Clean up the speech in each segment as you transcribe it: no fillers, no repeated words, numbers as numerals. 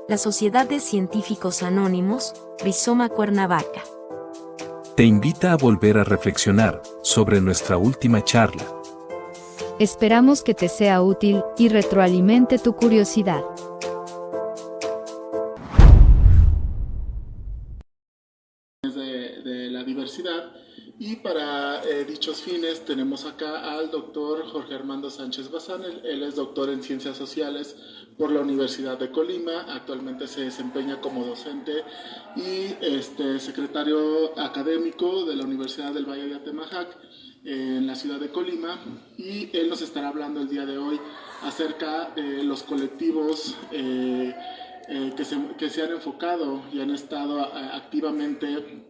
La Sociedad de Científicos Anónimos, Rizoma Cuernavaca. Te invita a volver a reflexionar sobre nuestra última charla. Esperamos que te sea útil y retroalimente tu curiosidad. De la diversidad, y para dichos fines tenemos acá al doctor Jorge Armando Sánchez Bazán. Él es doctor en Ciencias Sociales por la Universidad de Colima. Actualmente se desempeña como docente y secretario académico de la Universidad del Valle de Atemajac en la ciudad de Colima, y él nos estará hablando el día de hoy acerca de los colectivos que se han enfocado y han estado activamente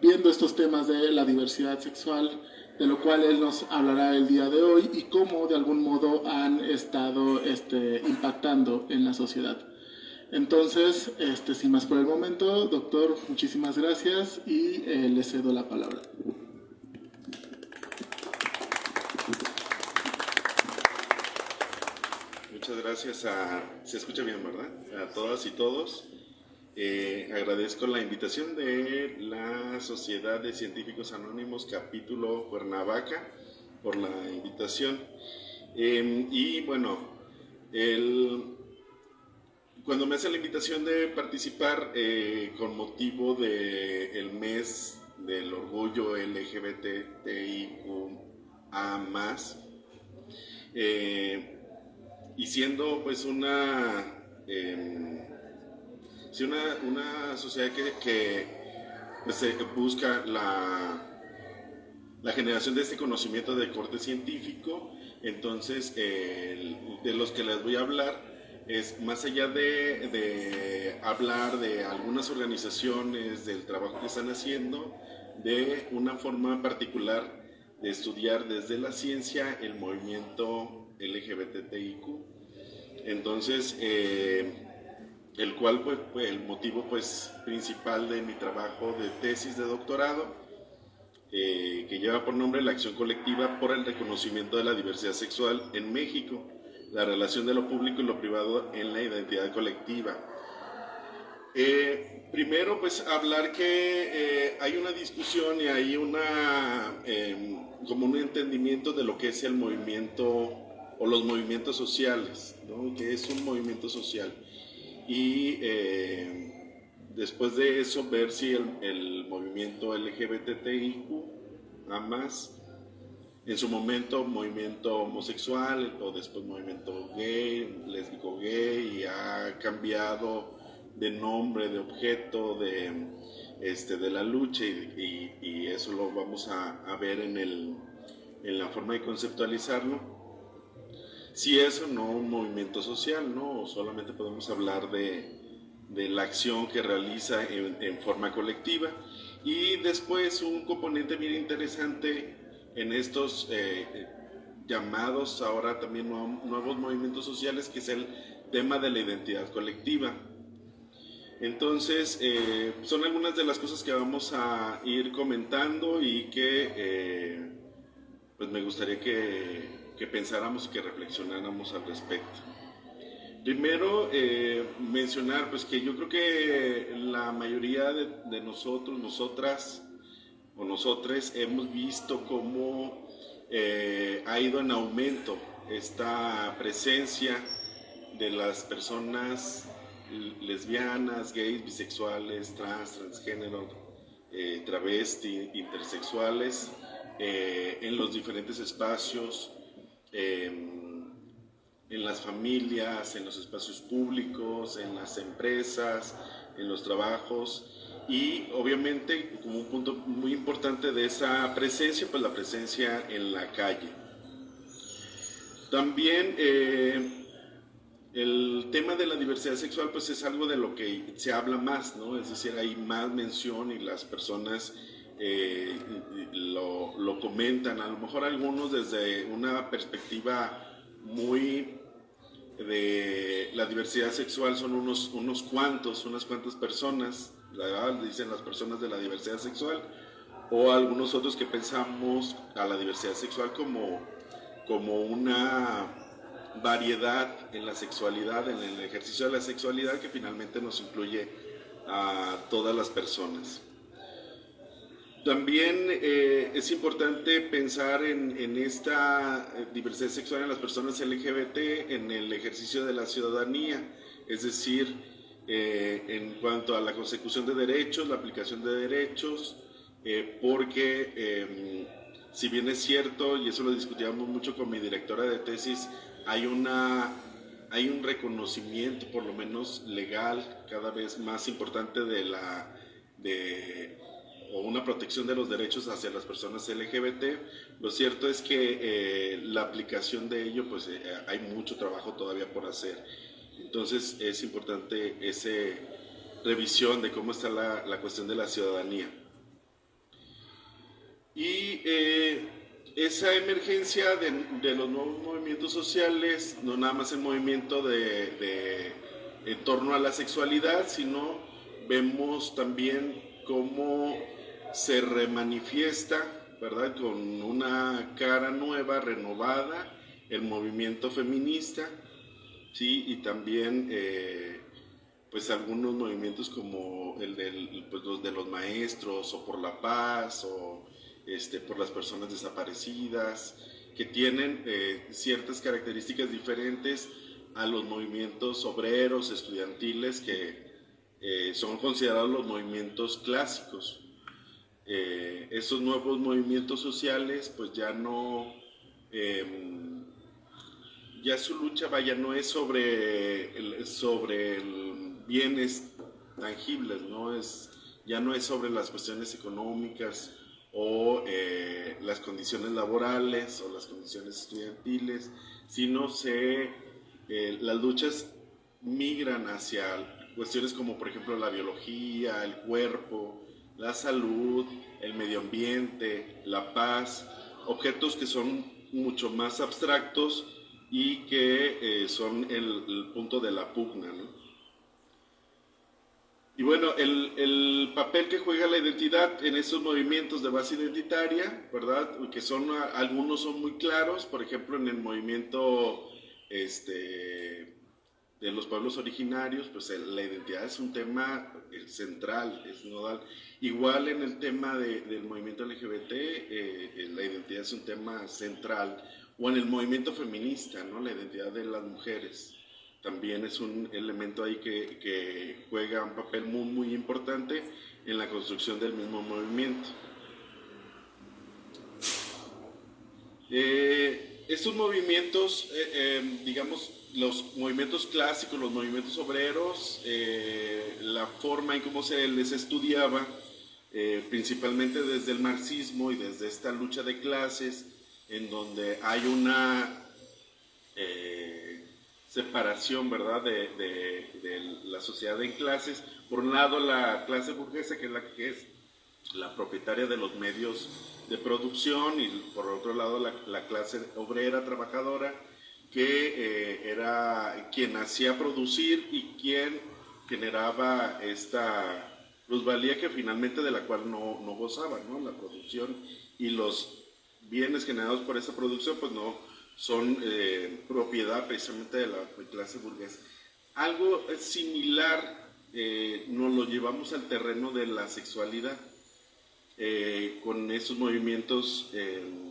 viendo estos temas de la diversidad sexual, de lo cual él nos hablará el día de hoy y cómo de algún modo han estado impactando en la sociedad. Entonces, sin más por el momento, doctor, muchísimas gracias y le cedo la palabra. Muchas gracias se escucha bien, ¿verdad? A todas y todos. Agradezco la invitación de la Sociedad de Científicos Anónimos, capítulo Cuernavaca, por la invitación. Y bueno, cuando me hace la invitación de participar con motivo del mes del orgullo LGBTIQA+, y siendo pues una sociedad que pues, busca la generación de este conocimiento de corte científico, entonces de los que les voy a hablar es más allá de hablar de algunas organizaciones, del trabajo que están haciendo, de una forma particular de estudiar desde la ciencia el movimiento LGBTIQ. Entonces, el cual fue el motivo pues principal de mi trabajo de tesis de doctorado, que lleva por nombre La acción colectiva por el reconocimiento de la diversidad sexual en México, la relación de lo público y lo privado en la identidad colectiva. Primero pues hablar que hay una discusión y hay como un entendimiento de lo que es el movimiento o los movimientos sociales, ¿no? ¿Qué es un movimiento social? Y después de eso ver si el movimiento LGBTIQ más, en su momento movimiento homosexual o después movimiento gay, lésbico gay, y ha cambiado de nombre, de objeto, de la lucha, y eso lo vamos a ver en la forma de conceptualizarlo. Si es o no un movimiento social, ¿no? O solamente podemos hablar de la acción que realiza en forma colectiva. Y después un componente bien interesante en estos llamados ahora también nuevos movimientos sociales, que es el tema de la identidad colectiva. Entonces, son algunas de las cosas que vamos a ir comentando y que pues me gustaría que pensáramos y que reflexionáramos al respecto. Primero, mencionar pues que yo creo que la mayoría de nosotros, nosotras o nosotres hemos visto cómo ha ido en aumento esta presencia de las personas lesbianas, gays, bisexuales, transgénero, travesti, intersexuales, en los diferentes espacios, en las familias, en los espacios públicos, en las empresas, en los trabajos, y obviamente como un punto muy importante de esa presencia, pues la presencia en la calle. También el tema de la diversidad sexual pues es algo de lo que se habla más, ¿no? Es decir, hay más mención y las personas lo comentan, a lo mejor algunos desde una perspectiva muy de la diversidad sexual, son unas cuantas personas, la verdad, dicen las personas de la diversidad sexual, o algunos otros que pensamos a la diversidad sexual como una variedad en la sexualidad, en el ejercicio de la sexualidad, que finalmente nos incluye a todas las personas. También es importante pensar en esta diversidad sexual en las personas LGBT, en el ejercicio de la ciudadanía, es decir, en cuanto a la consecución de derechos, la aplicación de derechos, porque si bien es cierto, y eso lo discutíamos mucho con mi directora de tesis, hay un reconocimiento, por lo menos legal, cada vez más importante o una protección de los derechos hacia las personas LGBT. Lo cierto es que la aplicación de ello, pues hay mucho trabajo todavía por hacer. Entonces es importante esa revisión de cómo está la cuestión de la ciudadanía. Y esa emergencia de los nuevos movimientos sociales, no nada más el movimiento en torno a la sexualidad, sino vemos también cómo se remanifiesta, ¿verdad?, con una cara nueva, renovada, el movimiento feminista, ¿sí? Y también pues algunos movimientos como pues los de los maestros, o por la paz, o por las personas desaparecidas, que tienen ciertas características diferentes a los movimientos obreros, estudiantiles, que son considerados los movimientos clásicos. Esos nuevos movimientos sociales, pues ya no, ya su lucha, vaya, no es sobre bienes tangibles, ya no es sobre las cuestiones económicas o las condiciones laborales o las condiciones estudiantiles, sino las luchas migran hacia cuestiones como, por ejemplo, la biología, el cuerpo, la salud, el medio ambiente, la paz, objetos que son mucho más abstractos y que son el punto de la pugna, ¿no? Y bueno, el papel que juega la identidad en estos movimientos de base identitaria, ¿verdad?, que algunos son muy claros, por ejemplo, en el movimiento de los pueblos originarios, pues la identidad es un tema central, es nodal. Igual en el tema del movimiento LGBT, la identidad es un tema central. O en el movimiento feminista, ¿no?, la identidad de las mujeres también es un elemento ahí que juega un papel muy, muy importante en la construcción del mismo movimiento. Estos movimientos, digamos, los movimientos clásicos, los movimientos obreros, la forma en cómo se les estudiaba, principalmente desde el marxismo y desde esta lucha de clases, en donde hay una separación, ¿verdad?, de la sociedad en clases. Por un lado, la clase burguesa, que es la propietaria de los medios de producción, y por otro lado la clase obrera trabajadora, que era quien hacía producir y quien generaba esta plusvalía que finalmente de la cual no gozaban, ¿no? La producción y los bienes generados por esa producción pues no son propiedad precisamente de la clase burguesa. Algo similar nos lo llevamos al terreno de la sexualidad, con esos movimientos,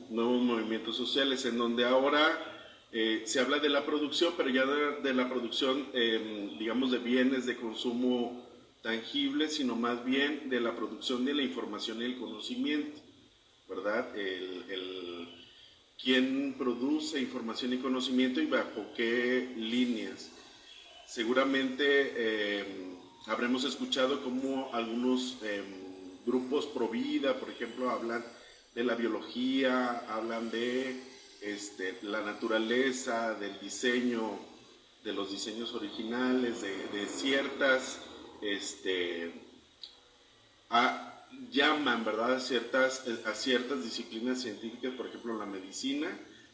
nuevos movimientos sociales, en donde ahora se habla de la producción, pero ya de la producción, digamos, de bienes de consumo tangibles, sino más bien de la producción de la información y el conocimiento, ¿verdad? ¿Quién produce información y conocimiento y bajo qué líneas? Seguramente habremos escuchado cómo algunos grupos pro vida, por ejemplo, hablan de la biología, hablan de la naturaleza, del diseño, de los diseños originales, de ciertas, llaman, ¿verdad?, a ciertas disciplinas científicas, por ejemplo la medicina,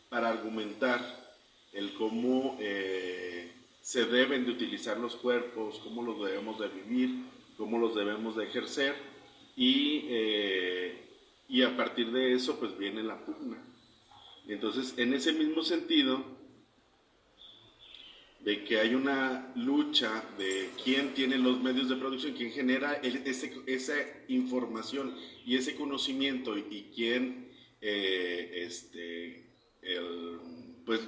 para argumentar el cómo se deben de utilizar los cuerpos, cómo los debemos de vivir, cómo los debemos de ejercer, y a partir de eso pues viene la pugna. Entonces, en ese mismo sentido, de que hay una lucha de quién tiene los medios de producción, quién genera esa información y ese conocimiento y quién pues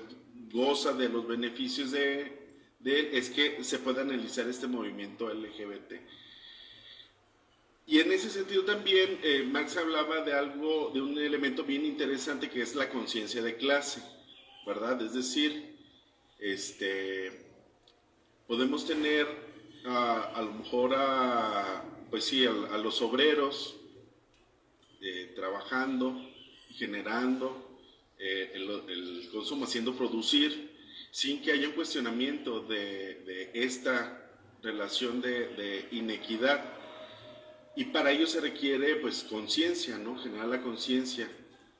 goza de los beneficios de él, es que se puede analizar este movimiento LGBT. Y en ese sentido también Marx hablaba de un elemento bien interesante que es la conciencia de clase, ¿verdad? Es decir, podemos tener a lo mejor a los obreros trabajando y generando el consumo, haciendo producir, sin que haya un cuestionamiento de esta relación de inequidad. Y para ello se requiere pues conciencia, ¿no? Generar la conciencia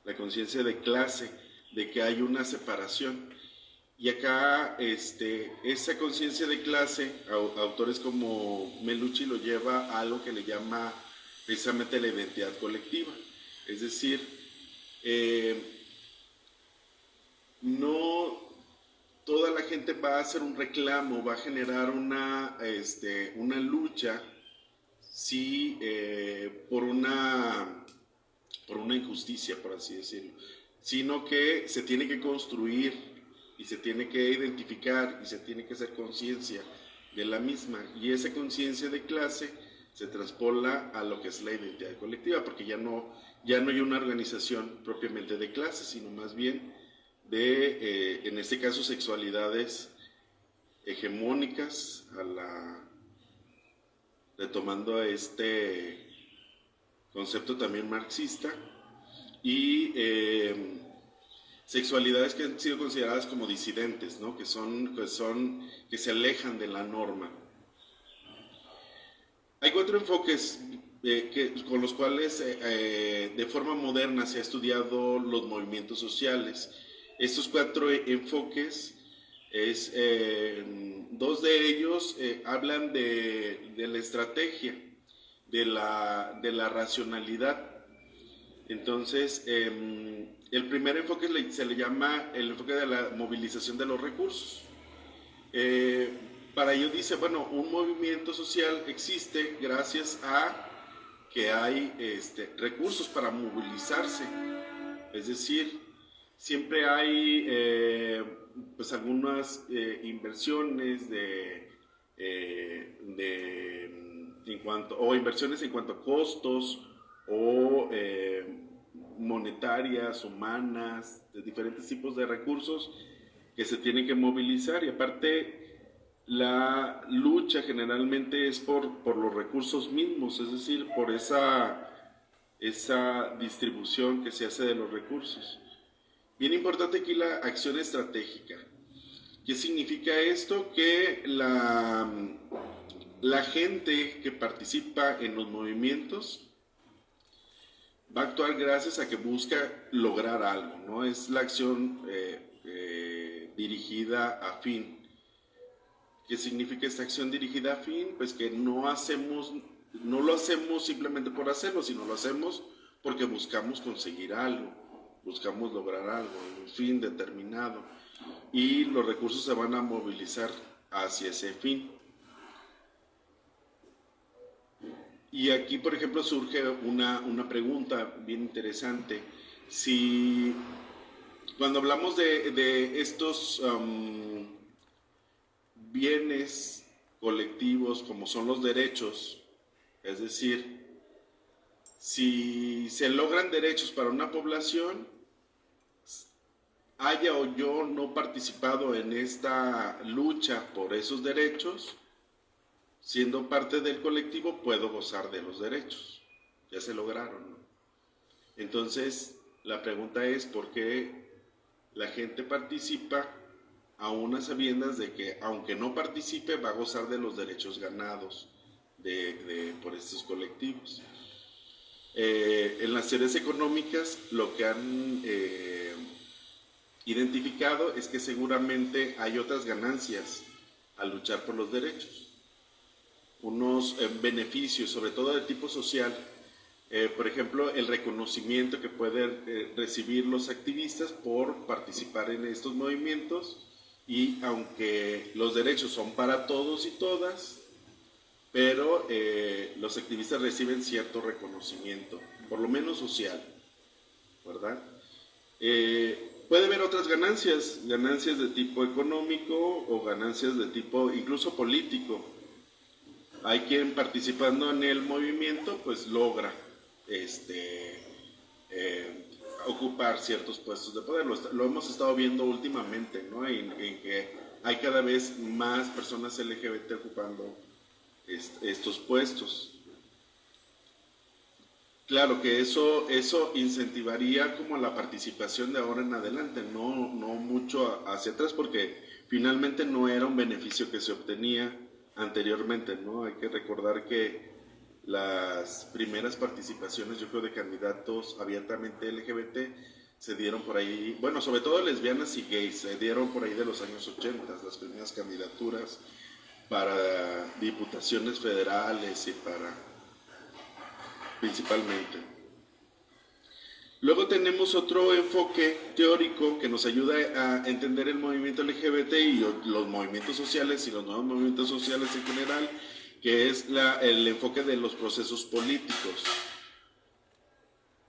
de clase, de que hay una separación. Y acá esa conciencia de clase, autores como Melucci lo lleva a algo que le llama precisamente la identidad colectiva. Es decir, no toda la gente va a hacer un reclamo, va a generar una lucha, sí, por una injusticia, por así decirlo, sino que se tiene que construir y se tiene que identificar y se tiene que hacer conciencia de la misma, y esa conciencia de clase se traspola a lo que es la identidad colectiva, porque ya no hay una organización propiamente de clase, sino más bien de, en este caso, sexualidades hegemónicas, retomando este concepto también marxista, y sexualidades que han sido consideradas como disidentes, ¿no? que se alejan de la norma. Hay 4 enfoques con los cuales de forma moderna se ha estudiado los movimientos sociales. Estos 4 enfoques, 2 de ellos hablan de la estrategia, de la racionalidad. Entonces, el primer enfoque se le llama el enfoque de la movilización de los recursos. Para ello dice, bueno, un movimiento social existe gracias a que hay recursos para movilizarse. Es decir, siempre hay pues algunas inversiones inversiones en cuanto a costos o monetarias, humanas, de diferentes tipos de recursos que se tienen que movilizar, y aparte la lucha generalmente es por los recursos mismos, es decir, por esa distribución que se hace de los recursos. Bien importante aquí la acción estratégica. ¿Qué significa esto? Que la gente que participa en los movimientos va a actuar gracias a que busca lograr algo, ¿no? Es la acción dirigida a fin. ¿Qué significa esta acción dirigida a fin? Pues que no lo hacemos simplemente por hacerlo, sino lo hacemos porque buscamos conseguir algo, buscamos lograr algo, un fin determinado, y los recursos se van a movilizar hacia ese fin. Y aquí, por ejemplo, surge una pregunta bien interesante. Si cuando hablamos de estos bienes colectivos como son los derechos, es decir, si se logran derechos para una población, haya o yo no participado en esta lucha por esos derechos, siendo parte del colectivo puedo gozar de los derechos, ya se lograron, ¿no? Entonces la pregunta es ¿por qué la gente participa a unas sabiendas de que aunque no participe va a gozar de los derechos ganados por estos colectivos? En las teorías económicas lo que han identificado es que seguramente hay otras ganancias al luchar por los derechos, unos beneficios, sobre todo de tipo social, por ejemplo, el reconocimiento que pueden recibir los activistas por participar en estos movimientos, y aunque los derechos son para todos y todas, pero los activistas reciben cierto reconocimiento, por lo menos social, ¿verdad? Puede haber otras ganancias, ganancias de tipo económico o ganancias de tipo incluso político. Hay quien participando en el movimiento pues logra ocupar ciertos puestos de poder. Lo hemos estado viendo últimamente, ¿no? En que hay cada vez más personas LGBT ocupando estos puestos. Claro que eso incentivaría como la participación de ahora en adelante, no mucho hacia atrás, porque finalmente no era un beneficio que se obtenía anteriormente, ¿no? Hay que recordar que las primeras participaciones, yo creo, de candidatos abiertamente LGBT se dieron por ahí, bueno, sobre todo lesbianas y gays, se dieron por ahí de los años 80, las primeras candidaturas para diputaciones federales y para principalmente. Luego tenemos otro enfoque teórico que nos ayuda a entender el movimiento LGBT y los movimientos sociales y los nuevos movimientos sociales en general, que es el enfoque de los procesos políticos,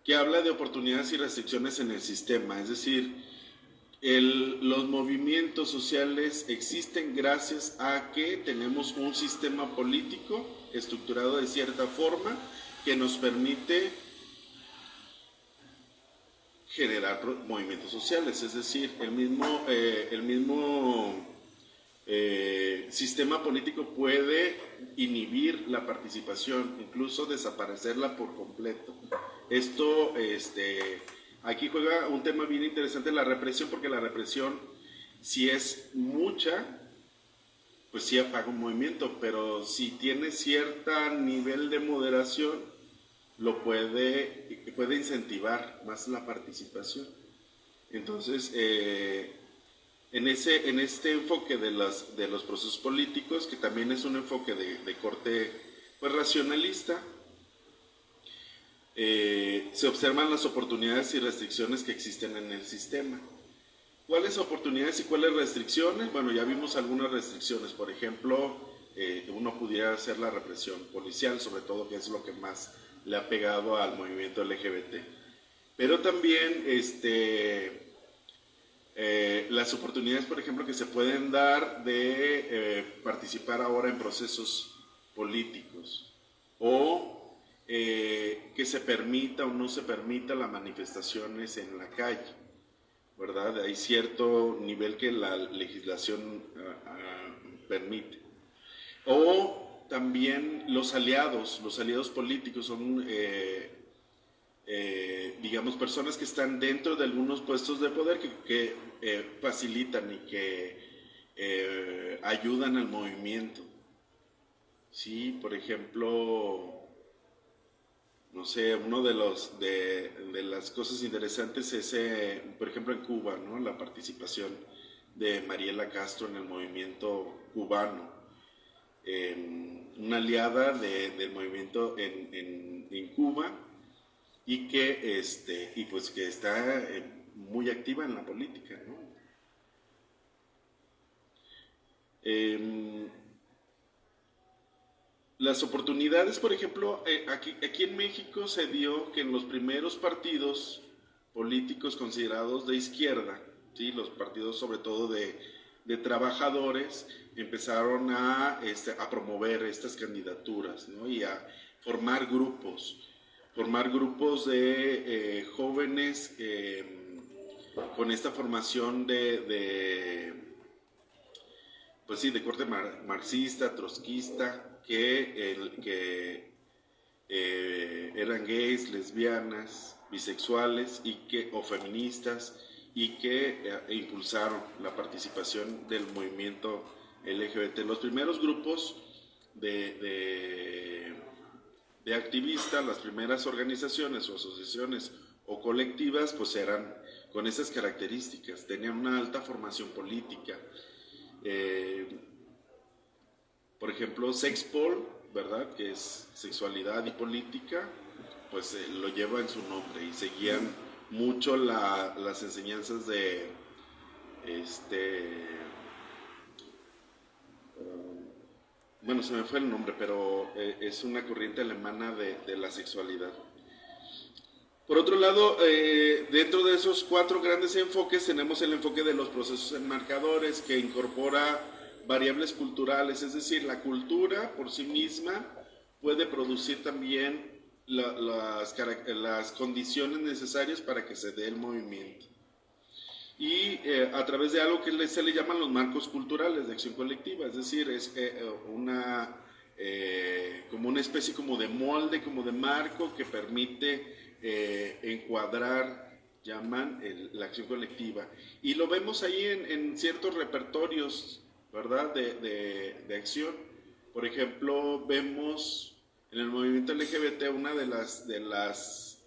que habla de oportunidades y restricciones en el sistema, es decir, los movimientos sociales existen gracias a que tenemos un sistema político estructurado de cierta forma que nos permite generar movimientos sociales, es decir, el mismo sistema político puede inhibir la participación, incluso desaparecerla por completo. Esto, aquí juega un tema bien interesante, la represión, porque la represión, si es mucha, pues sí apaga un movimiento, pero si tiene cierto nivel de moderación, puede incentivar más la participación. Entonces, en este enfoque de los procesos políticos, que también es un enfoque de corte pues, racionalista, se observan las oportunidades y restricciones que existen en el sistema. ¿Cuáles oportunidades y cuáles restricciones? Bueno, ya vimos algunas restricciones, por ejemplo, uno pudiera hacer la represión policial, sobre todo, que es lo que más le ha pegado al movimiento LGBT. Pero también las oportunidades, por ejemplo, que se pueden dar de participar ahora en procesos políticos, o que se permita o no se permita las manifestaciones en la calle, ¿verdad? Hay cierto nivel que la legislación permite. O también los aliados políticos son, digamos, personas que están dentro de algunos puestos de poder que facilitan y que ayudan al movimiento. Sí, por ejemplo, no sé, uno de las cosas interesantes es, por ejemplo, en Cuba, ¿no? La participación de Mariela Castro en el movimiento cubano. Una aliada del movimiento en Cuba y que pues que está muy activa en la política, ¿no? Las oportunidades, por ejemplo, aquí en México se dio que en los primeros partidos políticos considerados de izquierda, ¿sí? Los partidos sobre todo de trabajadores, empezaron a promover estas candidaturas, ¿no? Y a formar grupos de jóvenes con esta formación pues sí, de corte marxista, trotskista, que eran gays, lesbianas, bisexuales o feministas, y que impulsaron la participación del movimiento LGBT. Los primeros grupos de activistas, las primeras organizaciones o asociaciones o colectivas, pues eran con esas características, tenían una alta formación política. Por ejemplo, Sexpol, ¿verdad?, que es sexualidad y política, pues lo lleva en su nombre, y seguían mucho las enseñanzas de bueno, se me fue el nombre, pero es una corriente alemana de la sexualidad. Por otro lado, dentro de esos 4 grandes enfoques tenemos el enfoque de los procesos enmarcadores, que incorpora variables culturales, es decir, la cultura por sí misma puede producir también las condiciones necesarias para que se dé el movimiento. Y a través de algo que se le llaman los marcos culturales de acción colectiva, es decir, es como una especie como de molde, como de marco que permite encuadrar, llaman la acción colectiva. Y lo vemos ahí en ciertos repertorios, ¿verdad?, de acción. Por ejemplo, vemos en el movimiento LGBT una de las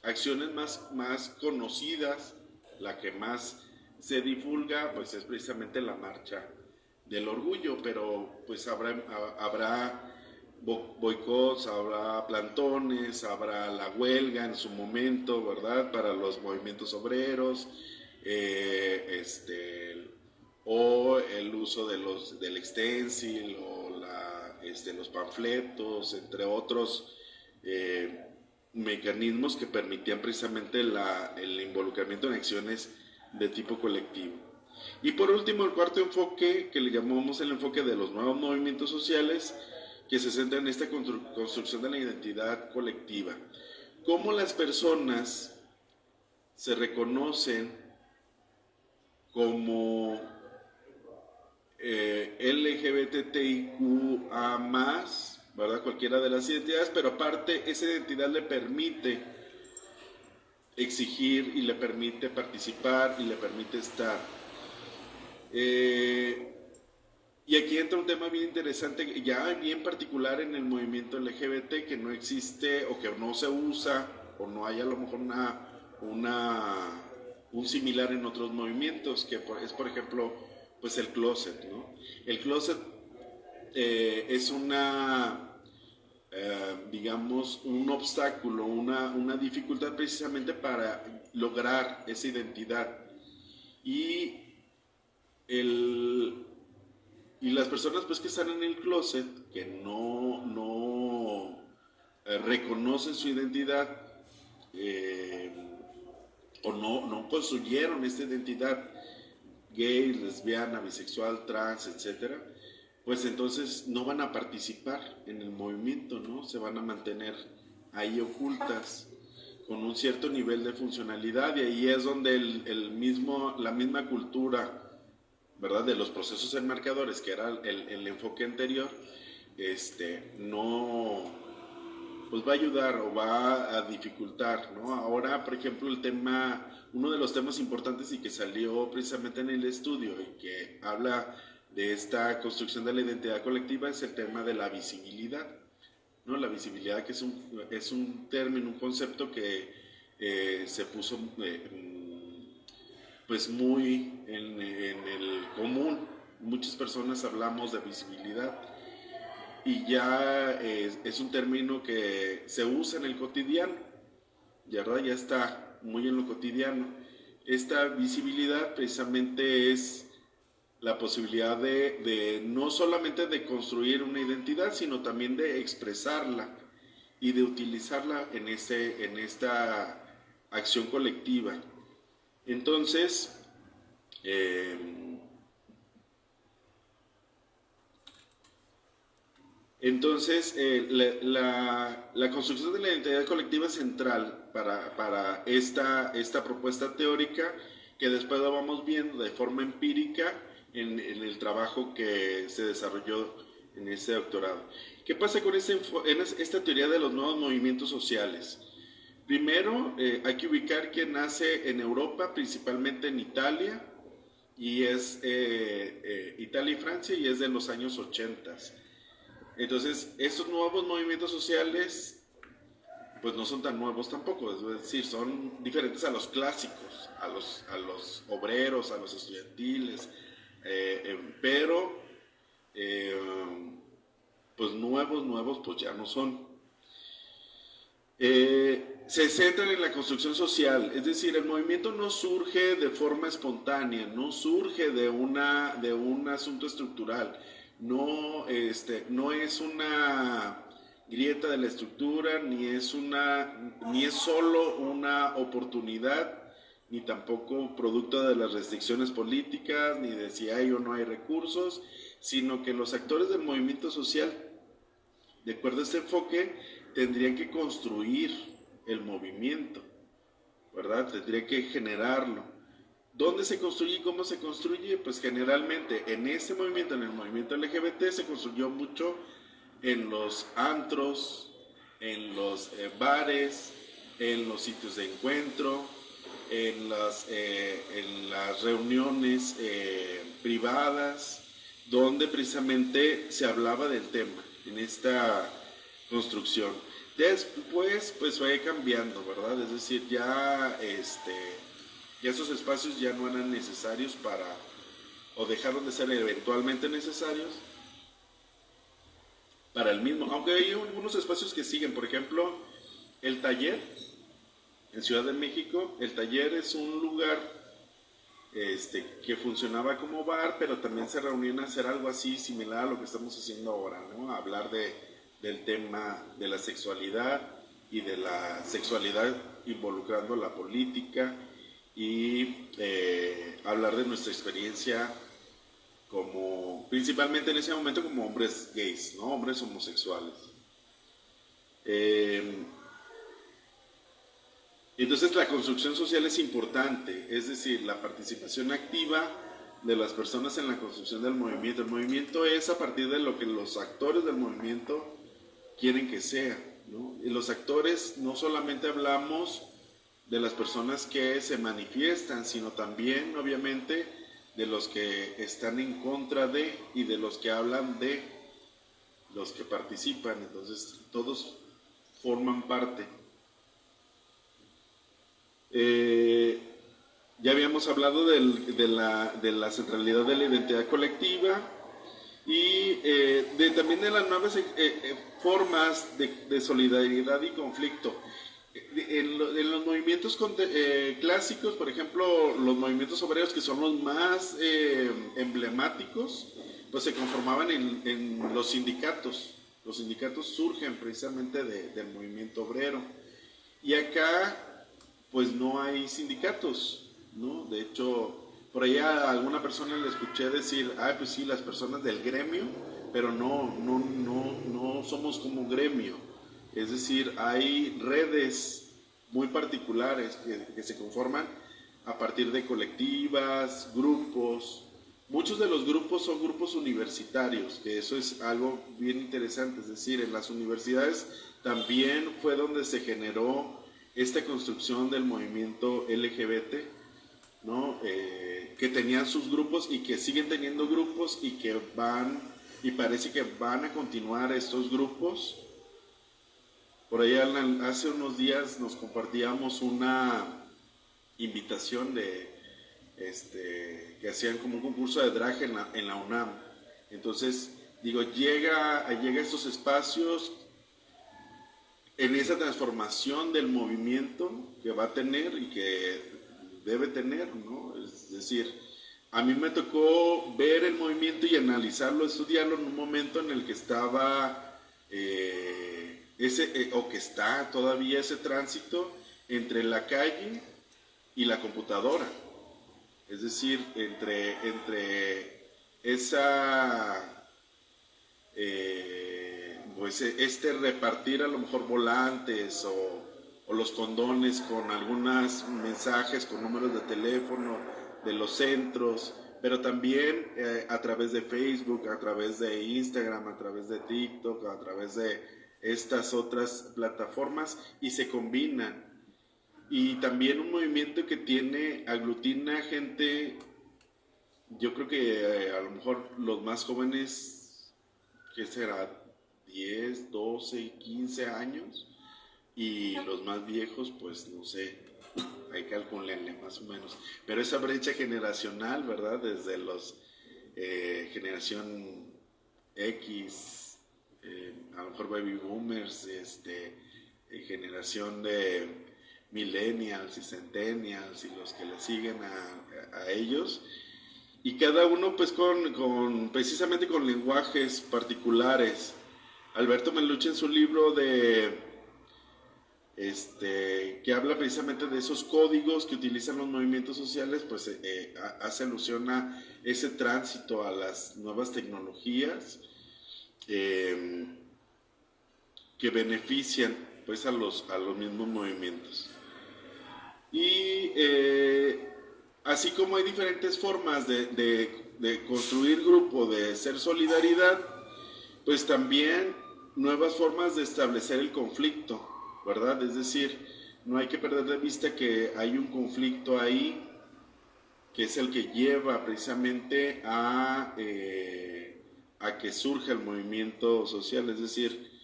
acciones más conocidas, la que más se divulga, pues es precisamente la marcha del orgullo, pero pues habrá boicots, habrá plantones, habrá la huelga en su momento, ¿verdad?, para los movimientos obreros, o el uso del extensil o los panfletos, entre otros mecanismos que permitían precisamente el involucramiento en acciones de tipo colectivo. Y por último, el cuarto enfoque, que le llamamos el enfoque de los nuevos movimientos sociales, que se centra en esta construcción de la identidad colectiva. Cómo las personas se reconocen como LGBTIQA+, ¿verdad?, cualquiera de las identidades, pero aparte esa identidad le permite exigir y le permite participar y le permite estar. Y aquí entra un tema bien interesante, ya bien particular en el movimiento LGBT, que no existe o que no se usa o no hay a lo mejor un similar en otros movimientos, que es por ejemplo pues el closet, ¿no? El closet es digamos, un obstáculo, una dificultad precisamente para lograr esa identidad. Y las personas pues que están en el closet, que no reconocen su identidad, o no construyeron esta identidad gay, lesbiana, bisexual, trans, etcétera, pues entonces no van a participar en el movimiento, ¿no? Se van a mantener ahí ocultas con un cierto nivel de funcionalidad, y ahí es donde la misma cultura, ¿verdad?, de los procesos enmarcadores, que era el enfoque anterior, no, pues va a ayudar o va a dificultar, ¿no? Ahora, por ejemplo, uno de los temas importantes y que salió precisamente en el estudio y que habla de esta construcción de la identidad colectiva es el tema de la visibilidad, ¿no? La visibilidad, que es un término, un concepto que se puso pues muy en el común. Muchas personas hablamos de visibilidad y ya es un término que se usa en el cotidiano, ¿verdad? Ya está muy en lo cotidiano. Esta visibilidad precisamente es la posibilidad de no solamente de construir una identidad, sino también de expresarla y de utilizarla en esta acción colectiva. Entonces, la construcción de la identidad colectiva es central para esta propuesta teórica, que después la vamos viendo de forma empírica en el trabajo que se desarrolló en ese doctorado. ¿Qué pasa con esta teoría de los nuevos movimientos sociales? Primero, hay que ubicar que nace en Europa, principalmente en Italia, y es Italia y Francia, y es de los años 80. Entonces, estos nuevos movimientos sociales, pues no son tan nuevos tampoco, es decir, son diferentes a los clásicos, a los obreros, a los estudiantiles, pero pues nuevos pues ya no son. Se centran en la construcción social, es decir, el movimiento no surge de forma espontánea, no surge de un asunto estructural, no es una grieta de la estructura, ni es solo una oportunidad, ni tampoco producto de las restricciones políticas, ni de si hay o no hay recursos, sino que los actores del movimiento social, de acuerdo a este enfoque, tendrían que construir el movimiento, ¿verdad? Tendría que generarlo. ¿Dónde se construye y cómo se construye? Pues generalmente en este movimiento, en el movimiento LGBT, se construyó mucho en los antros, en los bares, en los sitios de encuentro, en las reuniones privadas, donde precisamente se hablaba del tema, en esta construcción. Después, pues fue cambiando, ¿verdad? Es decir, ya esos espacios ya no eran necesarios o dejaron de ser eventualmente necesarios para el mismo. Aunque hay algunos espacios que siguen, por ejemplo, el taller, en Ciudad de México, el taller es un lugar que funcionaba como bar, pero también se reunían a hacer algo así similar a lo que estamos haciendo ahora, ¿no? A hablar del tema de la sexualidad y de la sexualidad involucrando la política y hablar de nuestra experiencia principalmente en ese momento como hombres gays, ¿no? Hombres homosexuales. Entonces la construcción social es importante, es decir, la participación activa de las personas en la construcción del movimiento. El movimiento es a partir de lo que los actores del movimiento quieren que sea, ¿no? Y los actores no solamente hablamos de las personas que se manifiestan, sino también, obviamente, de los que están en contra de y de los que hablan de los que participan. Entonces, todos forman parte. Ya habíamos hablado de la centralidad de la identidad colectiva y también de las nuevas formas de solidaridad y conflicto. En los movimientos clásicos, por ejemplo, los movimientos obreros, que son los más emblemáticos, pues se conformaban en los sindicatos. Los sindicatos surgen precisamente del movimiento obrero. Y acá pues no hay sindicatos, ¿no? De hecho, por ahí a alguna persona le escuché decir, pues sí, las personas del gremio, pero no somos como gremio. Es decir, hay redes muy particulares que se conforman a partir de colectivas, grupos. Muchos de los grupos son grupos universitarios, que eso es algo bien interesante. Es decir, en las universidades también fue donde se generó esta construcción del movimiento LGBT, ¿no? Que tenían sus grupos y que siguen teniendo grupos y parece que van a continuar estos grupos. Por ahí hace unos días nos compartíamos una invitación que hacían como un concurso de drag en la UNAM. Entonces, digo, llega a estos espacios en esa transformación del movimiento que va a tener y que debe tener, ¿no? Es decir, a mí me tocó ver el movimiento y analizarlo, estudiarlo en un momento en el que estaba o que está todavía ese tránsito entre la calle y la computadora. Es decir, entre esa pues repartir a lo mejor volantes o los condones con algunos mensajes, con números de teléfono de los centros, pero también a través de Facebook, a través de Instagram, a través de TikTok, a través de estas otras plataformas, y se combinan. Y también un movimiento que aglutina gente, yo creo que a lo mejor los más jóvenes, ¿qué será? 10, 12, 15 años, y los más viejos, pues no sé, hay que calcularle más o menos. Pero esa brecha generacional, ¿verdad? Desde los generación X, a lo mejor baby boomers, generación de millennials y centennials y los que le siguen a ellos, y cada uno pues precisamente con lenguajes particulares. Alberto Melucci en su libro que habla precisamente de esos códigos que utilizan los movimientos sociales, pues hace alusión a ese tránsito a las nuevas tecnologías que benefician pues a los mismos movimientos. Y así como hay diferentes formas de construir grupo, de hacer solidaridad, pues también nuevas formas de establecer el conflicto, ¿verdad? Es decir, no hay que perder de vista que hay un conflicto ahí que es el que lleva precisamente a que surja el movimiento social, es decir,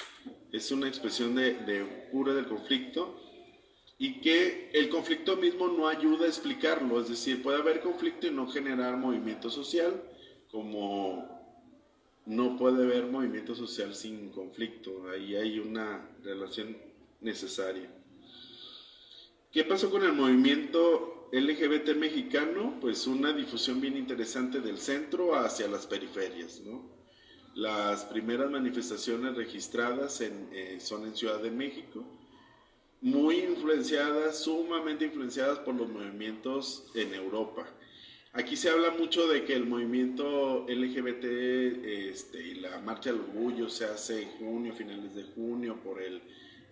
es una expresión pura del conflicto, y que el conflicto mismo no ayuda a explicarlo, es decir, puede haber conflicto y no generar movimiento social, como no puede haber movimiento social sin conflicto, ahí hay una relación necesaria. ¿Qué pasó con el movimiento LGBT mexicano? Pues una difusión bien interesante del centro hacia las periferias, ¿no? Las primeras manifestaciones registradas son en Ciudad de México, muy influenciadas, sumamente influenciadas por los movimientos en Europa. Aquí se habla mucho de que el movimiento LGBT y la Marcha del Orgullo se hace en junio, finales de junio, por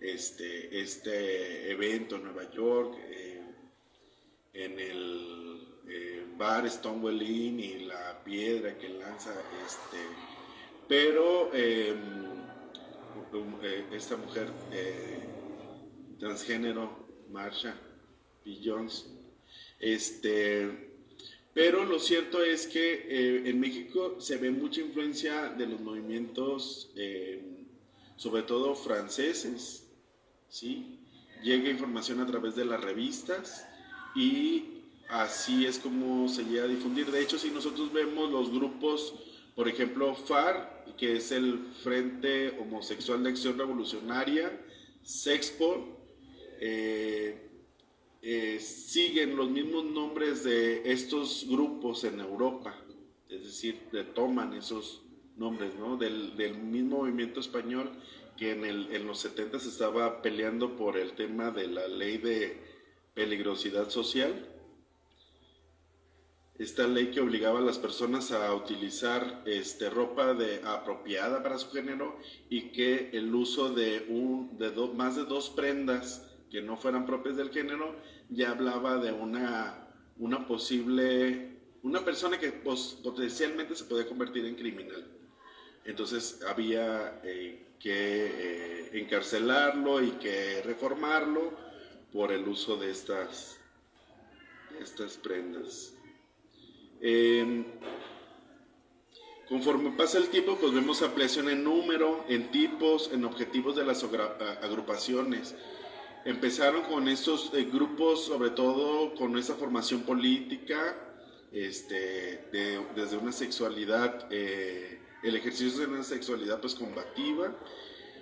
este evento en Nueva York, en el bar Stonewall Inn y la piedra que lanza pero esta mujer transgénero, Marsha P. Jones, pero lo cierto es que en México se ve mucha influencia de los movimientos, sobre todo franceses, ¿sí? Llega información a través de las revistas y así es como se llega a difundir. De hecho, si nosotros vemos los grupos, por ejemplo, FAR, que es el Frente Homosexual de Acción Revolucionaria, SEXPO, siguen los mismos nombres de estos grupos en Europa, es decir, retoman esos nombres, ¿no? del mismo movimiento español que en los 70 se estaba peleando por el tema de la ley de peligrosidad social, esta ley que obligaba a las personas a utilizar ropa apropiada para su género, y que el uso de más de 2 prendas que no fueran propias del género ya hablaba de una persona que potencialmente se podía convertir en criminal. Entonces había que encarcelarlo y que reformarlo por el uso de estas prendas. Conforme pasa el tiempo, pues vemos ampliación en número, en tipos, en objetivos de las agrupaciones. Empezaron con estos grupos, sobre todo con esa formación política, desde una sexualidad, el ejercicio de una sexualidad pues combativa,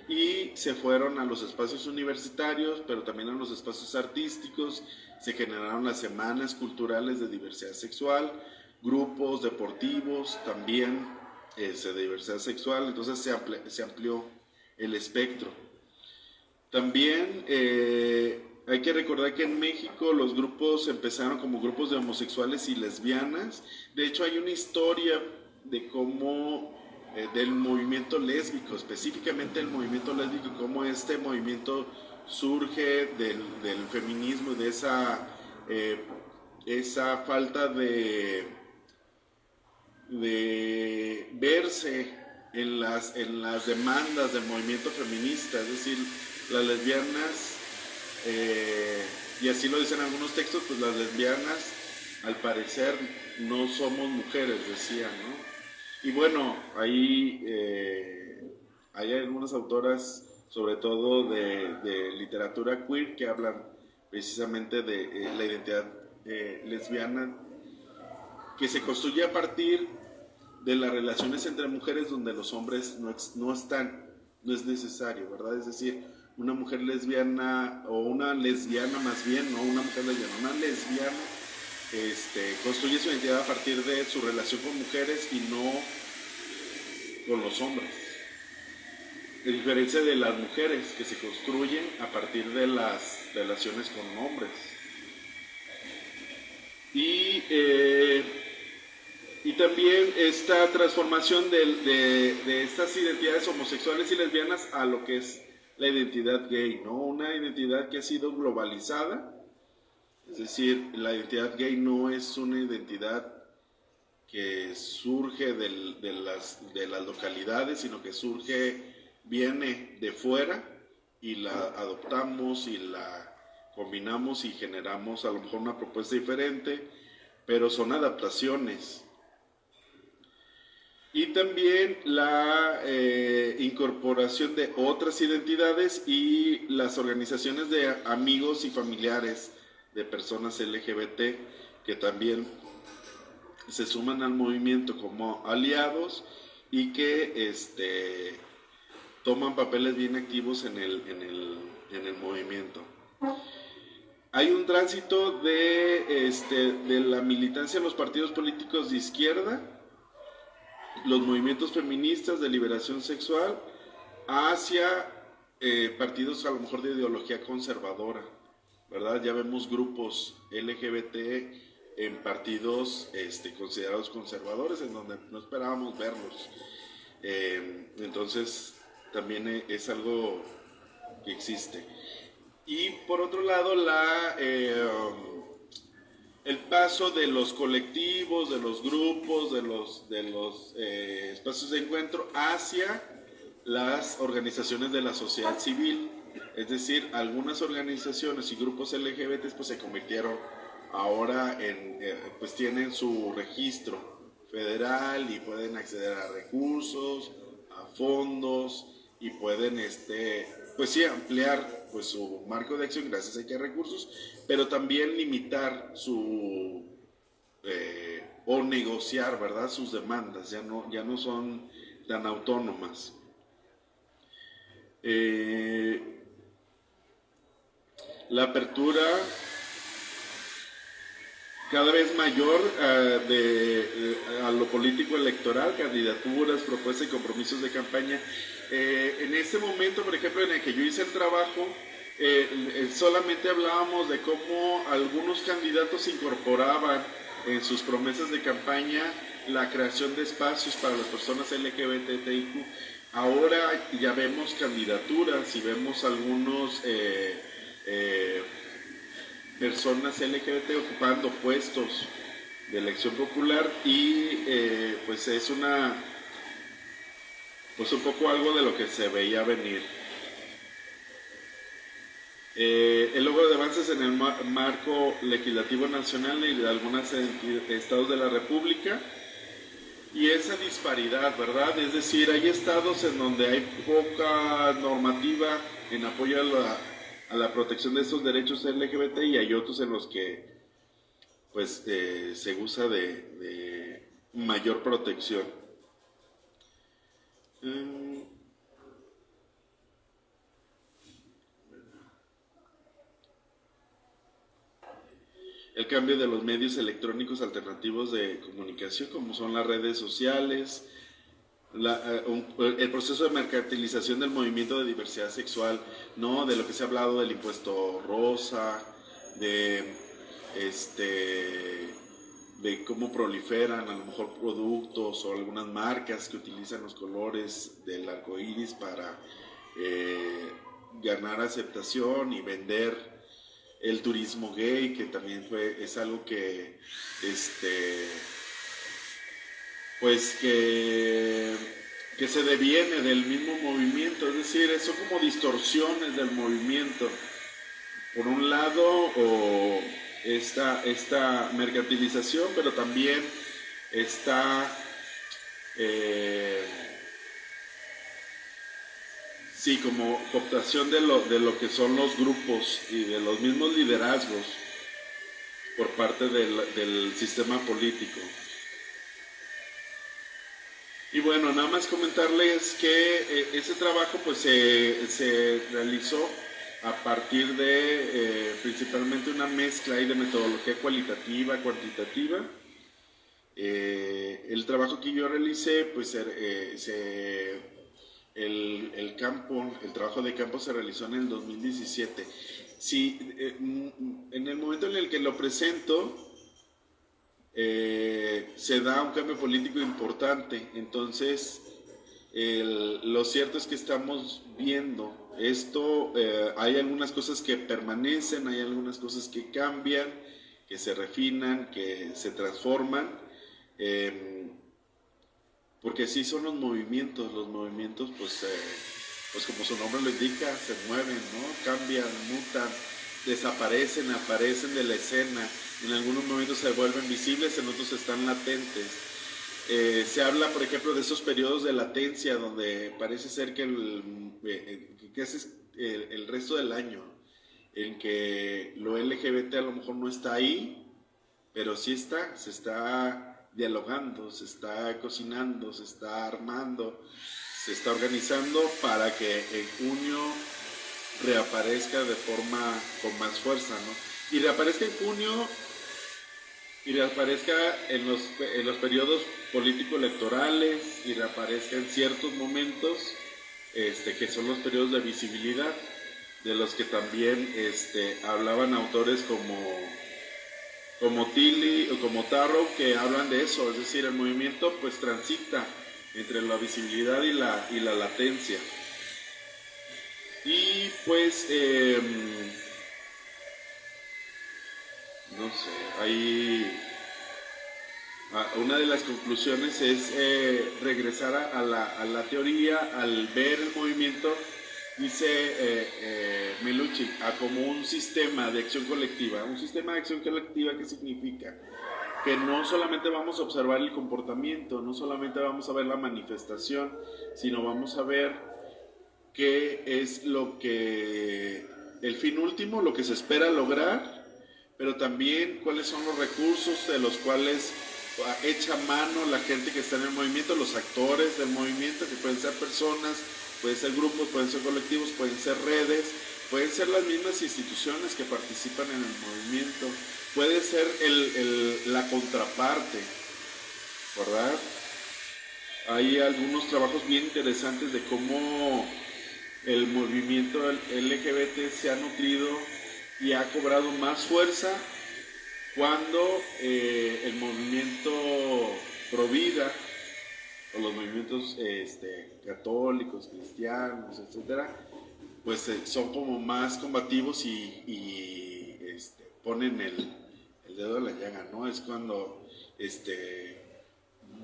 y se fueron a los espacios universitarios, pero también a los espacios artísticos. Se generaron las semanas culturales de diversidad sexual, grupos deportivos también de diversidad sexual, entonces se amplió el espectro. También hay que recordar que en México los grupos empezaron como grupos de homosexuales y lesbianas. De hecho, hay una historia de cómo del movimiento lésbico, específicamente el movimiento lésbico, cómo este movimiento surge del feminismo, de esa falta de verse en las demandas del movimiento feminista, es decir, las lesbianas, y así lo dicen algunos textos, pues las lesbianas al parecer no somos mujeres, decían, ¿no? Y bueno, ahí hay algunas autoras, sobre todo de literatura queer, que hablan precisamente de la identidad lesbiana, que se construye a partir de las relaciones entre mujeres donde los hombres no es necesario, ¿verdad? Es decir, una mujer lesbiana, o una lesbiana más bien, no una mujer lesbiana, una lesbiana construye su identidad a partir de su relación con mujeres y no con los hombres. A diferencia de las mujeres que se construyen a partir de las relaciones con hombres. Y también esta transformación de estas identidades homosexuales y lesbianas a lo que es la identidad gay, ¿no? Una identidad que ha sido globalizada, es decir, la identidad gay no es una identidad que surge de las localidades, sino que viene de fuera y la adoptamos y la combinamos y generamos a lo mejor una propuesta diferente, pero son adaptaciones. Y también la incorporación de otras identidades y las organizaciones de amigos y familiares de personas LGBT que también se suman al movimiento como aliados y que toman papeles bien activos en el movimiento. Hay un tránsito de la militancia en los partidos políticos de izquierda, los movimientos feministas de liberación sexual, hacia partidos a lo mejor de ideología conservadora, ¿verdad? Ya vemos grupos LGBT en partidos considerados conservadores, en donde no esperábamos verlos. Entonces, también es algo que existe. Y por otro lado, el paso de los colectivos, de los grupos, de los espacios de encuentro hacia las organizaciones de la sociedad civil. Es decir, algunas organizaciones y grupos LGBT pues se convirtieron ahora pues tienen su registro federal y pueden acceder a recursos, a fondos y pueden pues sí ampliar pues su marco de acción gracias a que hay recursos, pero también limitar o negociar, ¿verdad?, sus demandas, ya no son tan autónomas. La apertura cada vez mayor a lo político electoral, candidaturas, propuestas y compromisos de campaña. En este momento, por ejemplo, en el que yo hice el trabajo, solamente hablábamos de cómo algunos candidatos incorporaban en sus promesas de campaña la creación de espacios para las personas LGBTIQ. Ahora ya vemos candidaturas y vemos algunos personas LGBT ocupando puestos de elección popular y pues es un poco algo de lo que se veía venir. El logro de avances en el marco legislativo nacional y de algunos estados de la República y esa disparidad, ¿verdad? Es decir, hay estados en donde hay poca normativa en apoyo a la protección de estos derechos LGBT y hay otros en los que pues se usa de mayor protección. El cambio de los medios electrónicos alternativos de comunicación, como son las redes sociales, el proceso de mercantilización del movimiento de diversidad sexual, ¿no? De lo que se ha hablado del impuesto rosa, de cómo proliferan a lo mejor productos o algunas marcas que utilizan los colores del arco iris para ganar aceptación y vender. El turismo gay, que también es algo que pues que se deviene del mismo movimiento, es decir, son como distorsiones del movimiento. Por un lado, o esta mercantilización, pero también esta sí, como cooptación de lo que son los grupos y de los mismos liderazgos por parte del sistema político. Y bueno, nada más comentarles que ese trabajo pues se realizó a partir de principalmente una mezcla ahí de metodología cualitativa, cuantitativa. El trabajo que yo realicé, pues el trabajo de campo se realizó en el 2017. Sí, en el momento en el que lo presento, se da un cambio político importante. Entonces, lo cierto es que estamos viendo esto, hay algunas cosas que permanecen, hay algunas cosas que cambian, que se refinan, que se transforman, porque así son los movimientos pues como su nombre lo indica, se mueven, ¿no? Cambian, mutan, desaparecen, aparecen de la escena, en algunos momentos se vuelven visibles, en otros están latentes. Se habla, por ejemplo, de esos periodos de latencia donde parece ser que es el resto del año, en que lo LGBT a lo mejor no está ahí, pero sí está, se está dialogando, se está cocinando, se está armando, se está organizando para que en junio reaparezca de forma con más fuerza, ¿no? Y reaparezca en junio y reaparezca en los periodos político-electorales y reaparezca en ciertos momentos que son los periodos de visibilidad, de los que también hablaban autores como Tilly o como Tarrow, que hablan de eso, es decir, el movimiento pues transita entre la visibilidad y la latencia. Y pues no sé, ahí una de las conclusiones es regresar a la teoría, al ver el movimiento, dice Melucci, como un sistema de acción colectiva. Un sistema de acción colectiva, ¿qué significa? Que no solamente vamos a observar el comportamiento, no solamente vamos a ver la manifestación, sino vamos a ver qué es el fin último, lo que se espera lograr, pero también cuáles son los recursos de los cuales echa mano la gente que está en el movimiento, los actores del movimiento, que pueden ser personas, pueden ser grupos, pueden ser colectivos, pueden ser redes, pueden ser las mismas instituciones que participan en el movimiento, puede ser la contraparte, ¿verdad? Hay algunos trabajos bien interesantes de cómo el movimiento LGBT se ha nutrido y ha cobrado más fuerza cuando el movimiento Provida o los movimientos católicos, cristianos, etcétera, pues son como más combativos y ponen el dedo en la llaga, ¿no? Es cuando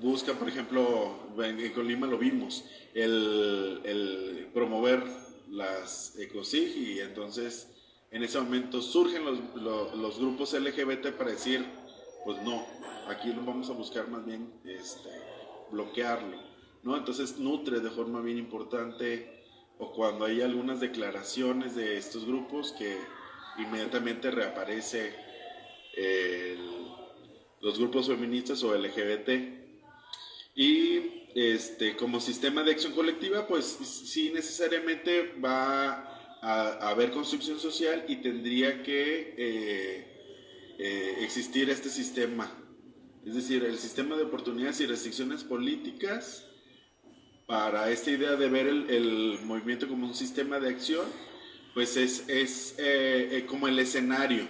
busca, por ejemplo, en Colima lo vimos, el promover las ECOSIG, y entonces en ese momento surgen los grupos LGBT para decir, pues no, aquí lo vamos a buscar más bien bloquearlo, ¿no? Entonces nutre de forma bien importante, o cuando hay algunas declaraciones de estos grupos que inmediatamente reaparece los grupos feministas o LGBT. Y como sistema de acción colectiva, pues sí necesariamente va a haber construcción social y tendría que existir este sistema, es decir, el sistema de oportunidades y restricciones políticas para esta idea de ver el movimiento como un sistema de acción, pues es como el escenario,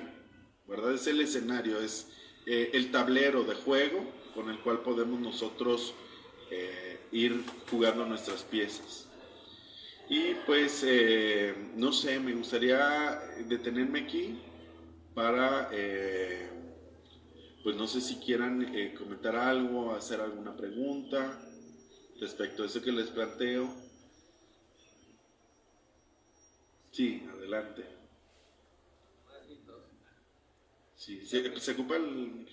¿verdad? Es el escenario, es el tablero de juego con el cual podemos nosotros ir jugando nuestras piezas. Y pues, no sé, me gustaría detenerme aquí para, pues no sé si quieran comentar algo, hacer alguna pregunta respecto a eso que les planteo. Sí, adelante. Sí, se ocupa el...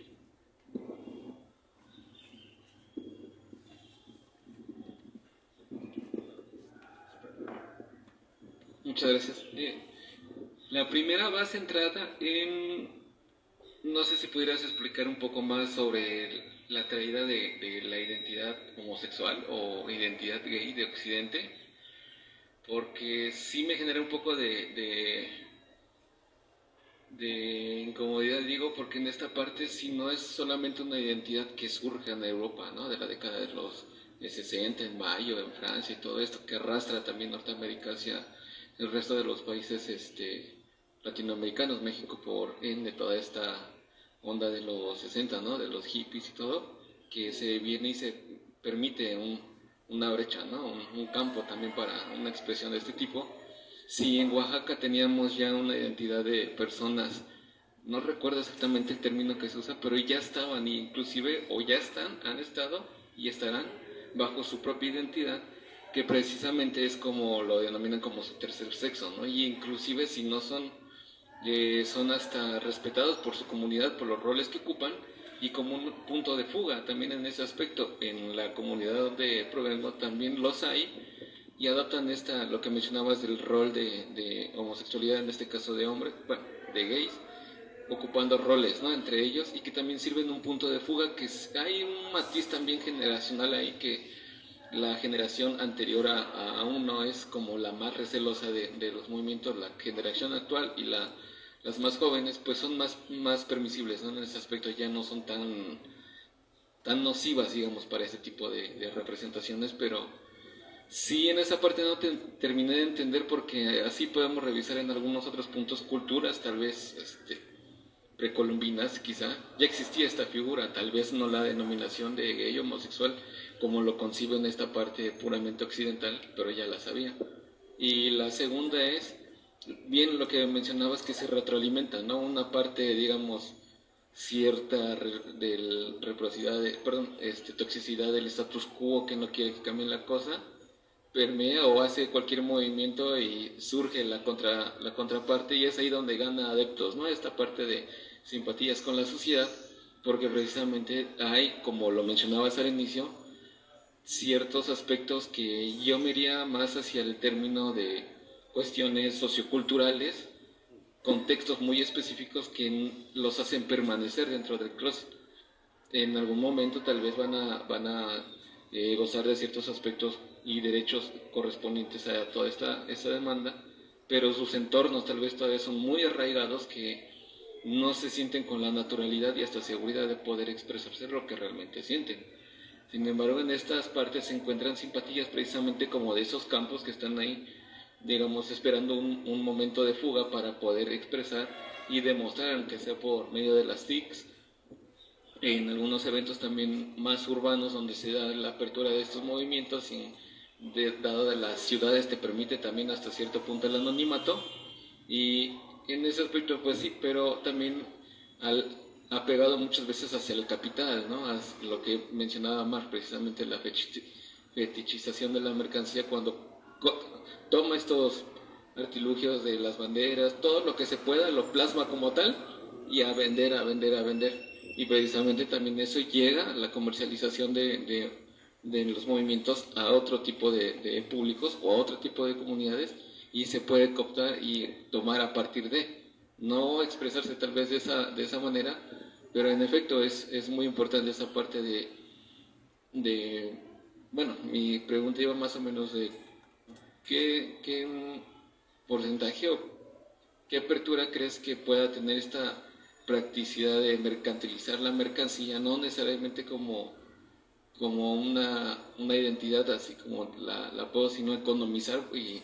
Muchas gracias. La primera va centrada en, no sé si pudieras explicar un poco más sobre la traída de la identidad homosexual o identidad gay de Occidente, porque sí me genera un poco de incomodidad, digo, porque en esta parte sí no es solamente una identidad que surge en Europa, ¿no? De la década de los 60, en Mayo, en Francia y todo esto, que arrastra también Norteamérica hacia el resto de los países latinoamericanos, México por ende toda esta onda de los 60, ¿no? De los hippies y todo, que se viene y se permite una brecha, ¿no? Un campo también para una expresión de este tipo. Sí, en Oaxaca teníamos ya una identidad de personas, no recuerdo exactamente el término que se usa, pero ya estaban, inclusive, o ya están, han estado y estarán bajo su propia identidad, que precisamente es como lo denominan como su tercer sexo, ¿no? Y inclusive si no son, son hasta respetados por su comunidad, por los roles que ocupan, y como un punto de fuga también en ese aspecto. En la comunidad donde provengo también los hay, y adoptan lo que mencionabas del rol de homosexualidad, en este caso de hombres, bueno, de gays, ocupando roles, ¿no? Entre ellos, y que también sirven un punto de fuga, que hay un matiz también generacional ahí, que la generación anterior a uno es como la más recelosa de los movimientos. La generación actual y las más jóvenes pues son más permisibles, ¿no? En ese aspecto ya no son tan nocivas, digamos, para ese tipo de representaciones, pero sí, en esa parte no terminé de entender, porque así podemos revisar en algunos otros puntos culturas, tal vez precolombinas quizá, ya existía esta figura, tal vez no la denominación de gay homosexual como lo concibo en esta parte puramente occidental, pero ya la sabía. Y la segunda es, bien lo que mencionabas, que se retroalimenta, ¿no? Una parte, digamos, cierta toxicidad del status quo, que no quiere que cambie la cosa, permea o hace cualquier movimiento y surge la contraparte, y es ahí donde gana adeptos, ¿no? Esta parte de simpatías con la sociedad, porque precisamente hay, como lo mencionabas al inicio, ciertos aspectos que yo me iría más hacia el término de cuestiones socioculturales, contextos muy específicos que los hacen permanecer dentro del closet. En algún momento tal vez van a gozar de ciertos aspectos y derechos correspondientes a toda esta demanda, pero sus entornos tal vez todavía son muy arraigados, que no se sienten con la naturalidad y hasta seguridad de poder expresarse lo que realmente sienten. Sin embargo, en estas partes se encuentran simpatías precisamente como de esos campos que están ahí, digamos, esperando un momento de fuga para poder expresar y demostrar, aunque sea por medio de las TICs, en algunos eventos también más urbanos donde se da la apertura de estos movimientos, dado de las ciudades te permite también hasta cierto punto el anonimato, y en ese aspecto pues sí, pero también apegado muchas veces hacia el capital, ¿no? A lo que mencionaba Mark, precisamente la fetichización de la mercancía, cuando toma estos artilugios de las banderas, todo lo que se pueda lo plasma como tal, y a vender, a vender, a vender. Y precisamente también eso llega a la comercialización de los movimientos a otro tipo de públicos o a otro tipo de comunidades, y se puede cooptar y tomar a partir de, no expresarse tal vez de esa manera, pero en efecto es muy importante esa parte bueno, mi pregunta iba más o menos de qué porcentaje o qué apertura crees que pueda tener esta practicidad de mercantilizar la mercancía, no necesariamente como una identidad así como la puedo, sino economizar y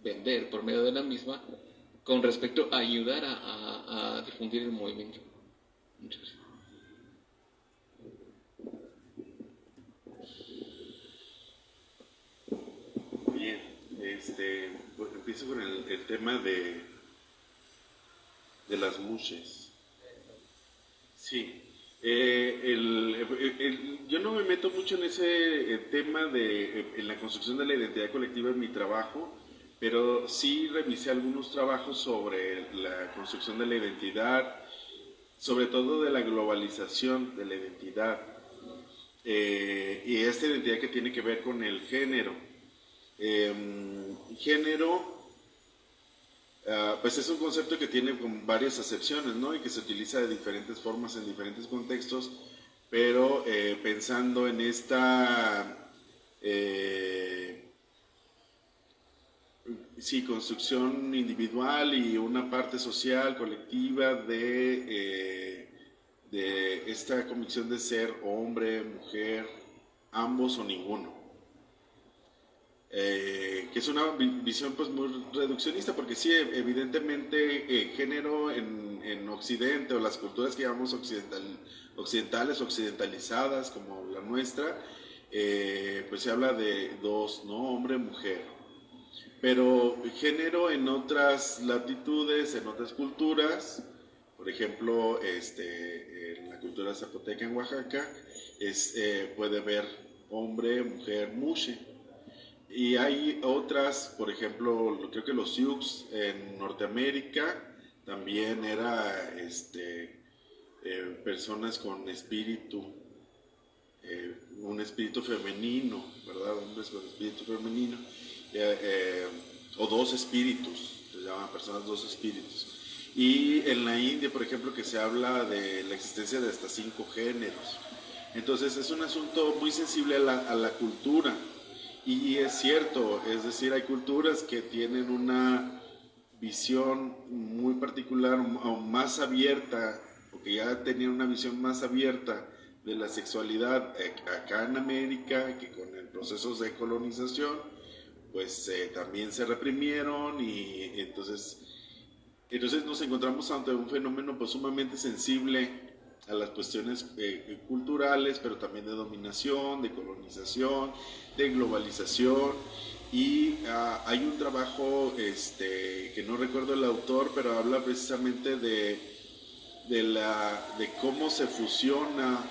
vender por medio de la misma, con respecto a ayudar a difundir el movimiento. Muchas gracias. Bien, empiezo con el tema de las mushes. Sí, yo no me meto mucho en ese tema en la construcción de la identidad colectiva en mi trabajo, pero sí revisé algunos trabajos sobre la construcción de la identidad, sobre todo de la globalización de la identidad, y esta identidad que tiene que ver con el género. Género, pues es un concepto que tiene varias acepciones, ¿no? Y que se utiliza de diferentes formas en diferentes contextos, pero pensando en esta construcción individual y una parte social, colectiva de esta convicción de ser hombre, mujer, ambos o ninguno. Que es una visión pues muy reduccionista, porque sí, evidentemente género en Occidente, o las culturas que llamamos occidentales, occidentalizadas como la nuestra, pues se habla de dos, ¿no? Hombre, mujer. Pero género en otras latitudes, en otras culturas, por ejemplo, en la cultura zapoteca en Oaxaca, puede ver hombre, mujer, mushe. Y hay otras, por ejemplo, creo que los Sioux en Norteamérica también era personas con espíritu, un espíritu femenino, ¿verdad? Hombres con espíritu femenino, o dos espíritus, se llaman personas dos espíritus. Y en la India, por ejemplo, que se habla de la existencia de hasta 5 géneros. Entonces es un asunto muy sensible a la cultura. Y es cierto, es decir, hay culturas que tienen una visión muy particular o más abierta, o que ya tenían una visión más abierta de la sexualidad acá en América, que con el proceso de colonización, pues también se reprimieron, y entonces nos encontramos ante un fenómeno pues sumamente sensible a las cuestiones culturales, pero también de dominación, de colonización, de globalización. Y hay un trabajo que no recuerdo el autor, pero habla precisamente de cómo se fusiona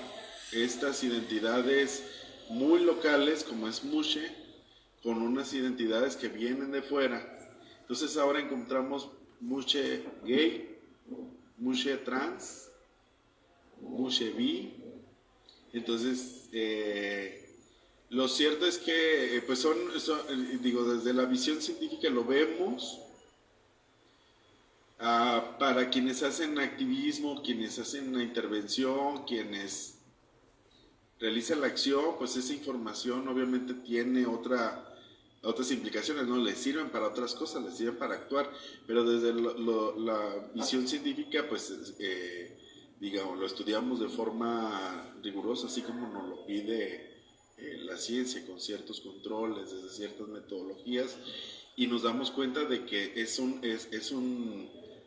estas identidades muy locales, como es mushe, con unas identidades que vienen de fuera. Entonces ahora encontramos mushe gay, mushe trans, mushe bi. Entonces lo cierto es que pues digo, desde la visión científica lo vemos. Para quienes hacen activismo, quienes hacen una intervención, quienes realizan la acción, pues esa información obviamente tiene otras implicaciones, ¿no? Les sirven para otras cosas, les sirven para actuar, pero desde la visión científica, pues digamos, lo estudiamos de forma rigurosa, así como nos lo pide la ciencia, con ciertos controles, desde ciertas metodologías, y nos damos cuenta de que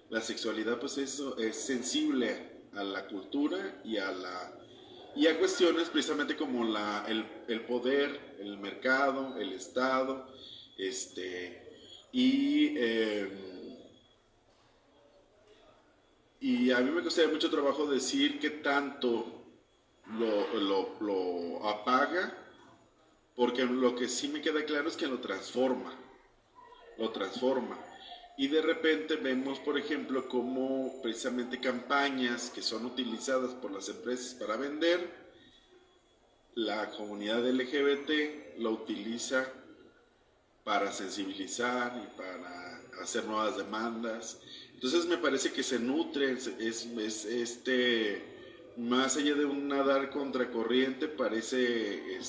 la sexualidad pues es sensible a la cultura y a cuestiones precisamente como el poder, el mercado, el Estado, y a mí me costaría mucho trabajo decir qué tanto lo apaga, porque lo que sí me queda claro es que lo transforma. Y de repente vemos, por ejemplo, cómo precisamente campañas que son utilizadas por las empresas para vender, la comunidad LGBT lo utiliza para sensibilizar y para hacer nuevas demandas. Entonces me parece que se nutre, más allá de un nadar contracorriente, parece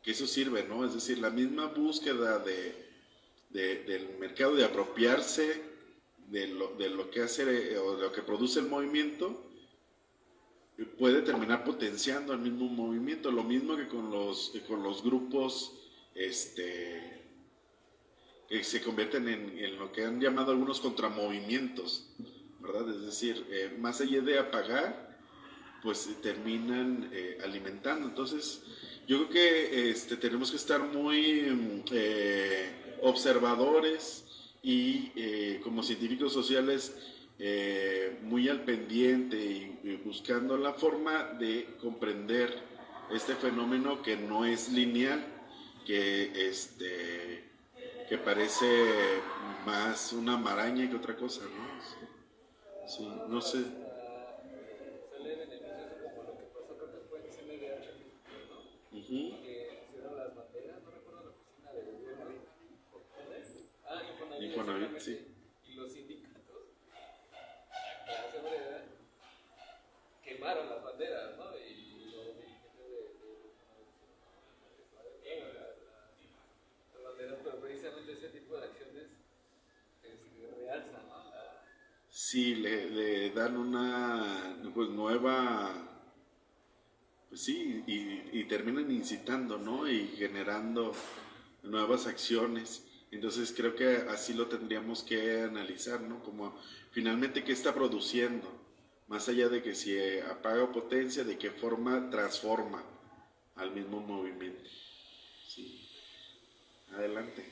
que eso sirve, ¿no? Es decir, la misma búsqueda del mercado, de apropiarse de lo que hace o de lo que produce el movimiento, puede terminar potenciando el mismo movimiento. Lo mismo que con los grupos que se convierten en lo que han llamado algunos contramovimientos, ¿verdad? Es decir, más allá de apagar, pues terminan alimentando. Entonces yo creo que tenemos que estar muy observadores y como científicos sociales muy al pendiente y buscando la forma de comprender este fenómeno que no es lineal, que parece más una maraña que otra cosa, ¿no? Sí, no sé. Sale beneficioso como lo que pasó, creo que fue en CNDH, ¿no? Que hicieron las banderas, no recuerdo la oficina de Infonavit, sí. Y los sindicatos, la clase obrera, quemaron las banderas, ¿no? Y sí, le dan una pues, nueva, pues sí, y terminan incitando, ¿no? Y generando nuevas acciones. Entonces creo que así lo tendríamos que analizar, ¿no? Como finalmente qué está produciendo, más allá de que si apaga o potencia, de qué forma transforma al mismo movimiento. Sí. Adelante.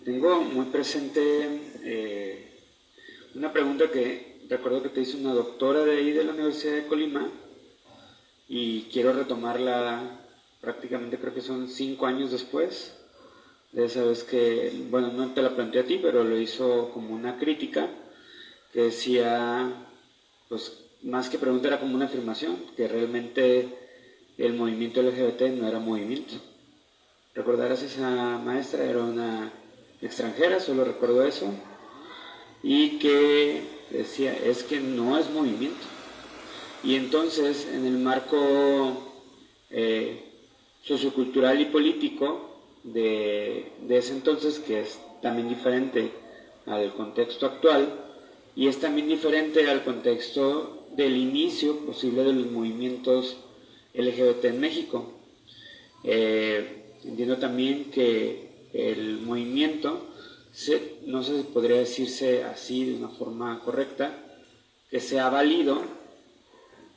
Tengo muy presente una pregunta que recuerdo que te hizo una doctora de ahí de la Universidad de Colima y quiero retomarla prácticamente, creo que son 5 años después de esa vez que, bueno, no te la planteé a ti, pero lo hizo como una crítica que decía, pues más que pregunta era como una afirmación, que realmente el movimiento LGBT no era movimiento. ¿Recordarás esa maestra? Era una extranjera, solo recuerdo eso, y que decía, es que no es movimiento. Y entonces, en el marco sociocultural y político de ese entonces, que es también diferente al contexto actual, y es también diferente al contexto del inicio posible de los movimientos LGBT en México. Entiendo también que el movimiento, no sé si podría decirse así de una forma correcta, que se ha valido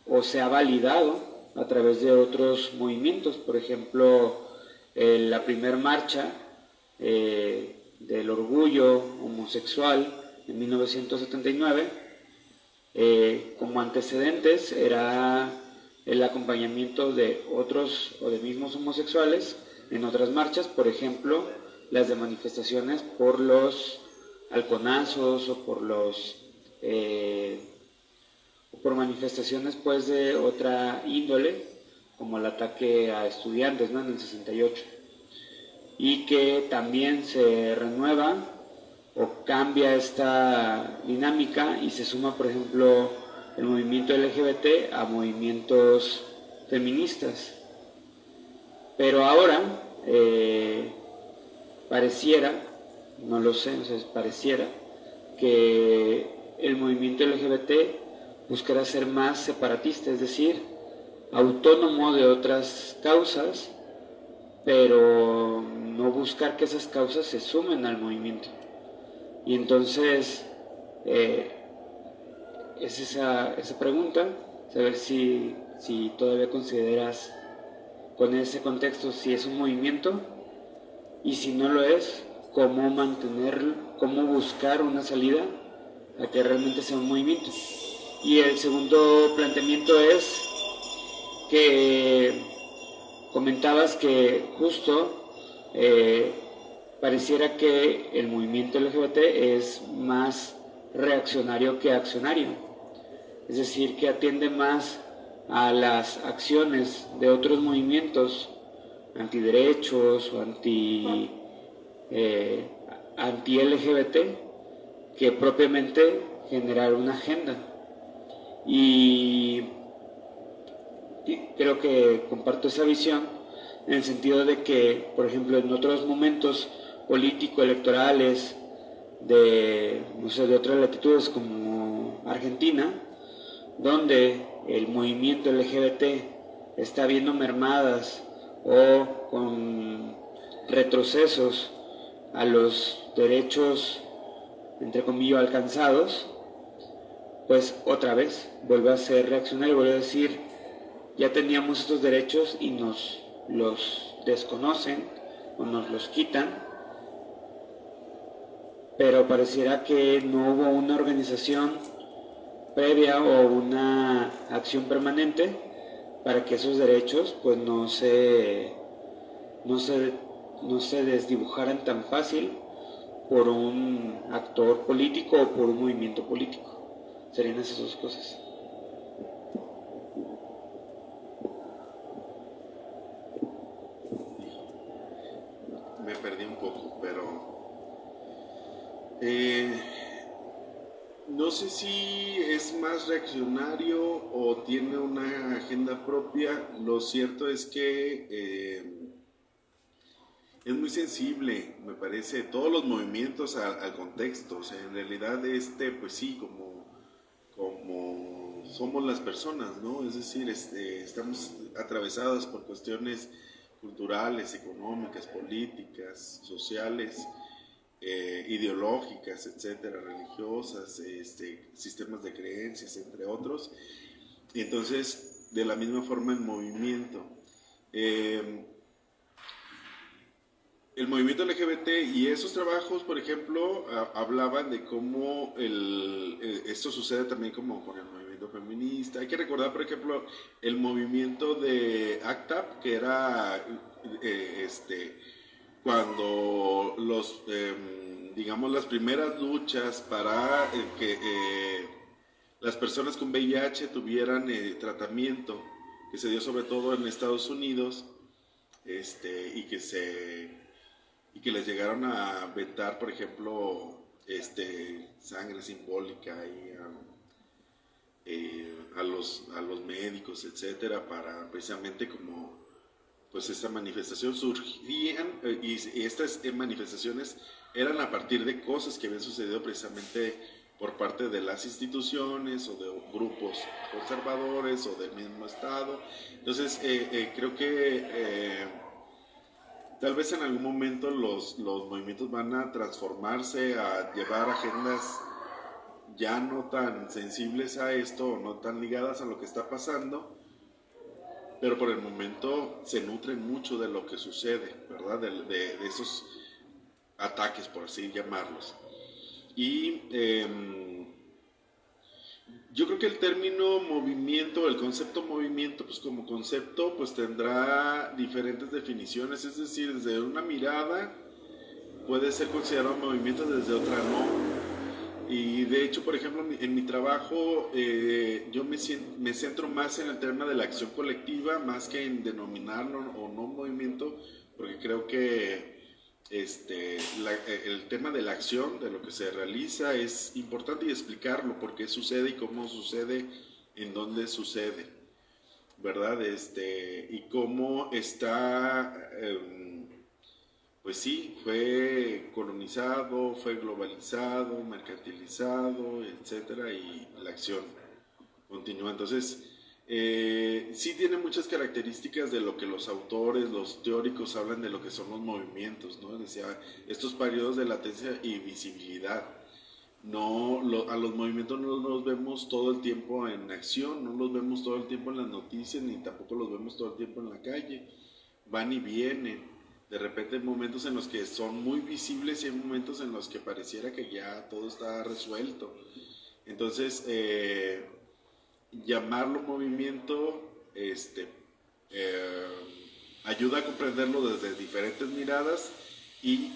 o se ha validado a través de otros movimientos. Por ejemplo, la primera marcha del orgullo homosexual en 1979, como antecedentes era el acompañamiento de otros o de mismos homosexuales en otras marchas, por ejemplo, las de manifestaciones por los halconazos o por los por manifestaciones pues de otra índole, como el ataque a estudiantes, ¿no? En el 68, y que también se renueva o cambia esta dinámica y se suma, por ejemplo, el movimiento LGBT a movimientos feministas. Pero ahora pareciera, no lo sé, pareciera que el movimiento LGBT buscará ser más separatista, es decir, autónomo de otras causas, pero no buscar que esas causas se sumen al movimiento. Y entonces es esa pregunta, saber si todavía consideras con ese contexto si es un movimiento, y si no lo es, cómo mantenerlo, cómo buscar una salida a que realmente sea un movimiento. Y el segundo planteamiento es que comentabas que justo pareciera que el movimiento LGBT es más reaccionario que accionario, es decir, que atiende más a las acciones de otros movimientos antiderechos o anti-LGBT que propiamente generar una agenda. Y creo que comparto esa visión en el sentido de que, por ejemplo, en otros momentos político-electorales de otras latitudes como Argentina, donde el movimiento LGBT está viendo mermadas o con retrocesos a los derechos, entre comillas, alcanzados, pues otra vez vuelve a ser reaccionario, vuelve a decir, ya teníamos estos derechos y nos los desconocen o nos los quitan, pero pareciera que no hubo una organización previa o una acción permanente para que esos derechos pues no se desdibujaran tan fácil por un actor político o por un movimiento político. Serían esas dos cosas. Me perdí un poco, pero no sé si es más reaccionario o tiene una agenda propia. Lo cierto es que es muy sensible, me parece, todos los movimientos al contexto. O sea, en realidad, pues sí, como somos las personas, ¿no? Es decir, estamos atravesados por cuestiones culturales, económicas, políticas, sociales, ideológicas, etcétera, religiosas, sistemas de creencias, entre otros. Y entonces, de la misma forma, el movimiento. El movimiento LGBT y esos trabajos, por ejemplo, hablaban de cómo esto sucede también como con el movimiento feminista. Hay que recordar, por ejemplo, el movimiento de ACT UP, que era cuando digamos, las primeras luchas para que las personas con VIH tuvieran tratamiento, que se dio sobre todo en Estados Unidos, y que les llegaron a vetar, por ejemplo, sangre simbólica a los médicos, etcétera, para precisamente como pues esta manifestación surgían, y estas manifestaciones eran a partir de cosas que habían sucedido precisamente por parte de las instituciones o de grupos conservadores o del mismo Estado. Entonces creo que tal vez en algún momento los movimientos van a transformarse, a llevar agendas ya no tan sensibles a esto, o no tan ligadas a lo que está pasando, pero por el momento se nutren mucho de lo que sucede, ¿verdad? De esos ataques, por así llamarlos. Y yo creo que el término movimiento, el concepto movimiento, pues como concepto, pues tendrá diferentes definiciones, es decir, desde una mirada puede ser considerado movimiento, desde otra no. Y de hecho, por ejemplo, en mi trabajo yo me centro más en el tema de la acción colectiva, más que en denominarlo o no movimiento, porque creo que el tema de la acción, de lo que se realiza, es importante, y explicarlo, por qué sucede y cómo sucede, en dónde sucede, ¿verdad? Y cómo está, pues sí, fue colonizado, fue globalizado, mercantilizado, etcétera, y la acción continúa. Entonces, sí tiene muchas características de lo que los autores, los teóricos hablan de lo que son los movimientos, ¿no? Decía, estos periodos de latencia y visibilidad. A los movimientos no los vemos todo el tiempo en acción, no los vemos todo el tiempo en las noticias, ni tampoco los vemos todo el tiempo en la calle. Van y vienen. De repente hay momentos en los que son muy visibles y hay momentos en los que pareciera que ya todo está resuelto. Entonces, llamarlo movimiento ayuda a comprenderlo desde diferentes miradas, y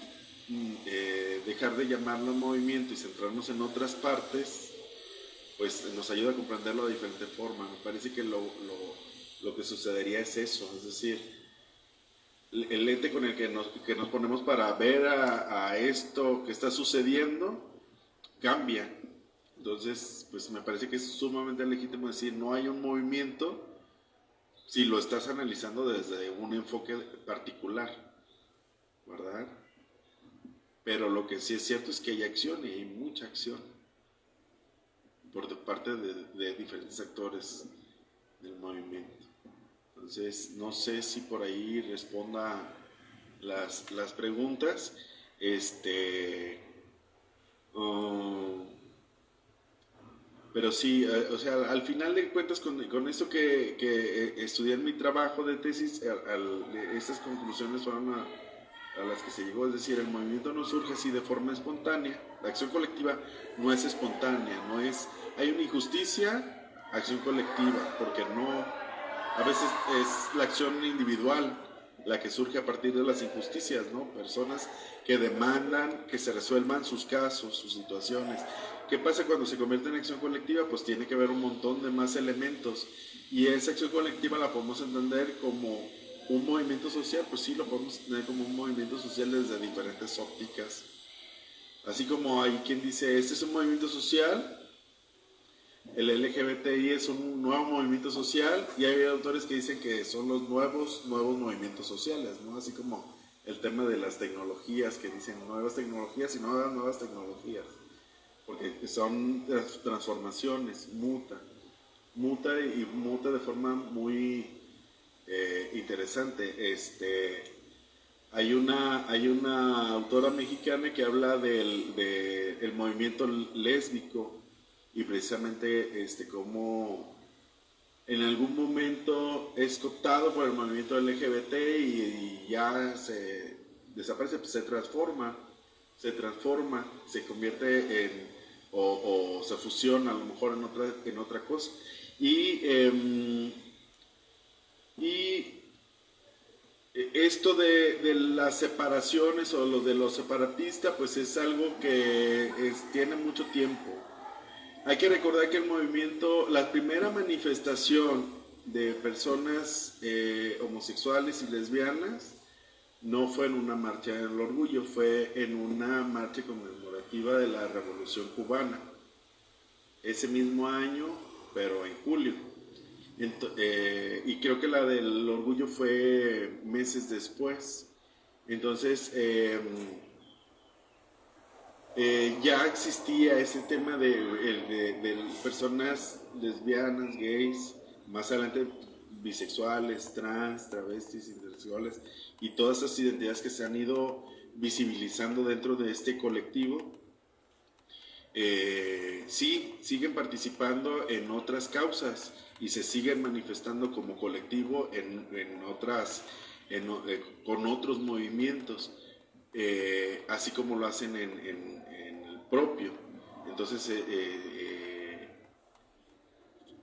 dejar de llamarlo movimiento y centrarnos en otras partes, pues nos ayuda a comprenderlo de diferente forma. Me parece que lo que sucedería es eso, es decir, el lente con el que nos ponemos para ver a esto que está sucediendo cambia. Entonces, pues me parece que es sumamente legítimo decir, no hay un movimiento si lo estás analizando desde un enfoque particular, ¿verdad? Pero lo que sí es cierto es que hay acción, y hay mucha acción por parte de diferentes actores del movimiento. Entonces, no sé si por ahí responda las preguntas. Pero sí, o sea, al final de cuentas, con esto que estudié en mi trabajo de tesis, estas conclusiones fueron a las que se llegó. Es decir, el movimiento no surge así de forma espontánea, la acción colectiva no es espontánea, hay una injusticia, acción colectiva, porque a veces es la acción individual la que surge a partir de las injusticias, ¿no? Personas que demandan que se resuelvan sus casos, sus situaciones. ¿Qué pasa cuando se convierte en acción colectiva? Pues tiene que haber un montón de más elementos, y esa acción colectiva la podemos entender como un movimiento social. Pues sí, lo podemos tener como un movimiento social desde diferentes ópticas. Así como hay quien dice, este es un movimiento social, el LGBTI es un nuevo movimiento social, y hay autores que dicen que son los nuevos movimientos sociales, ¿no? Así como el tema de las tecnologías, que dicen nuevas tecnologías y nuevas tecnologías, porque son transformaciones, muta de forma muy interesante. Hay una autora mexicana que habla del movimiento lésbico y precisamente cómo en algún momento es cooptado por el movimiento LGBT y ya se desaparece, pues se transforma, se convierte o se fusiona a lo mejor en otra cosa. Y esto de las separaciones o lo de los separatistas, pues es algo que tiene mucho tiempo. Hay que recordar que el movimiento, la primera manifestación de personas homosexuales y lesbianas no fue en una marcha del orgullo, fue en una marcha conmemorativa de la Revolución Cubana. Ese mismo año, pero en julio. Y creo que la del orgullo fue meses después. Entonces, ya existía ese tema de personas lesbianas, gays, más adelante bisexuales, trans, travestis, intersexuales y todas esas identidades que se han ido visibilizando dentro de este colectivo. Sí, siguen participando en otras causas y se siguen manifestando como colectivo con otros movimientos, así como lo hacen en el propio. Entonces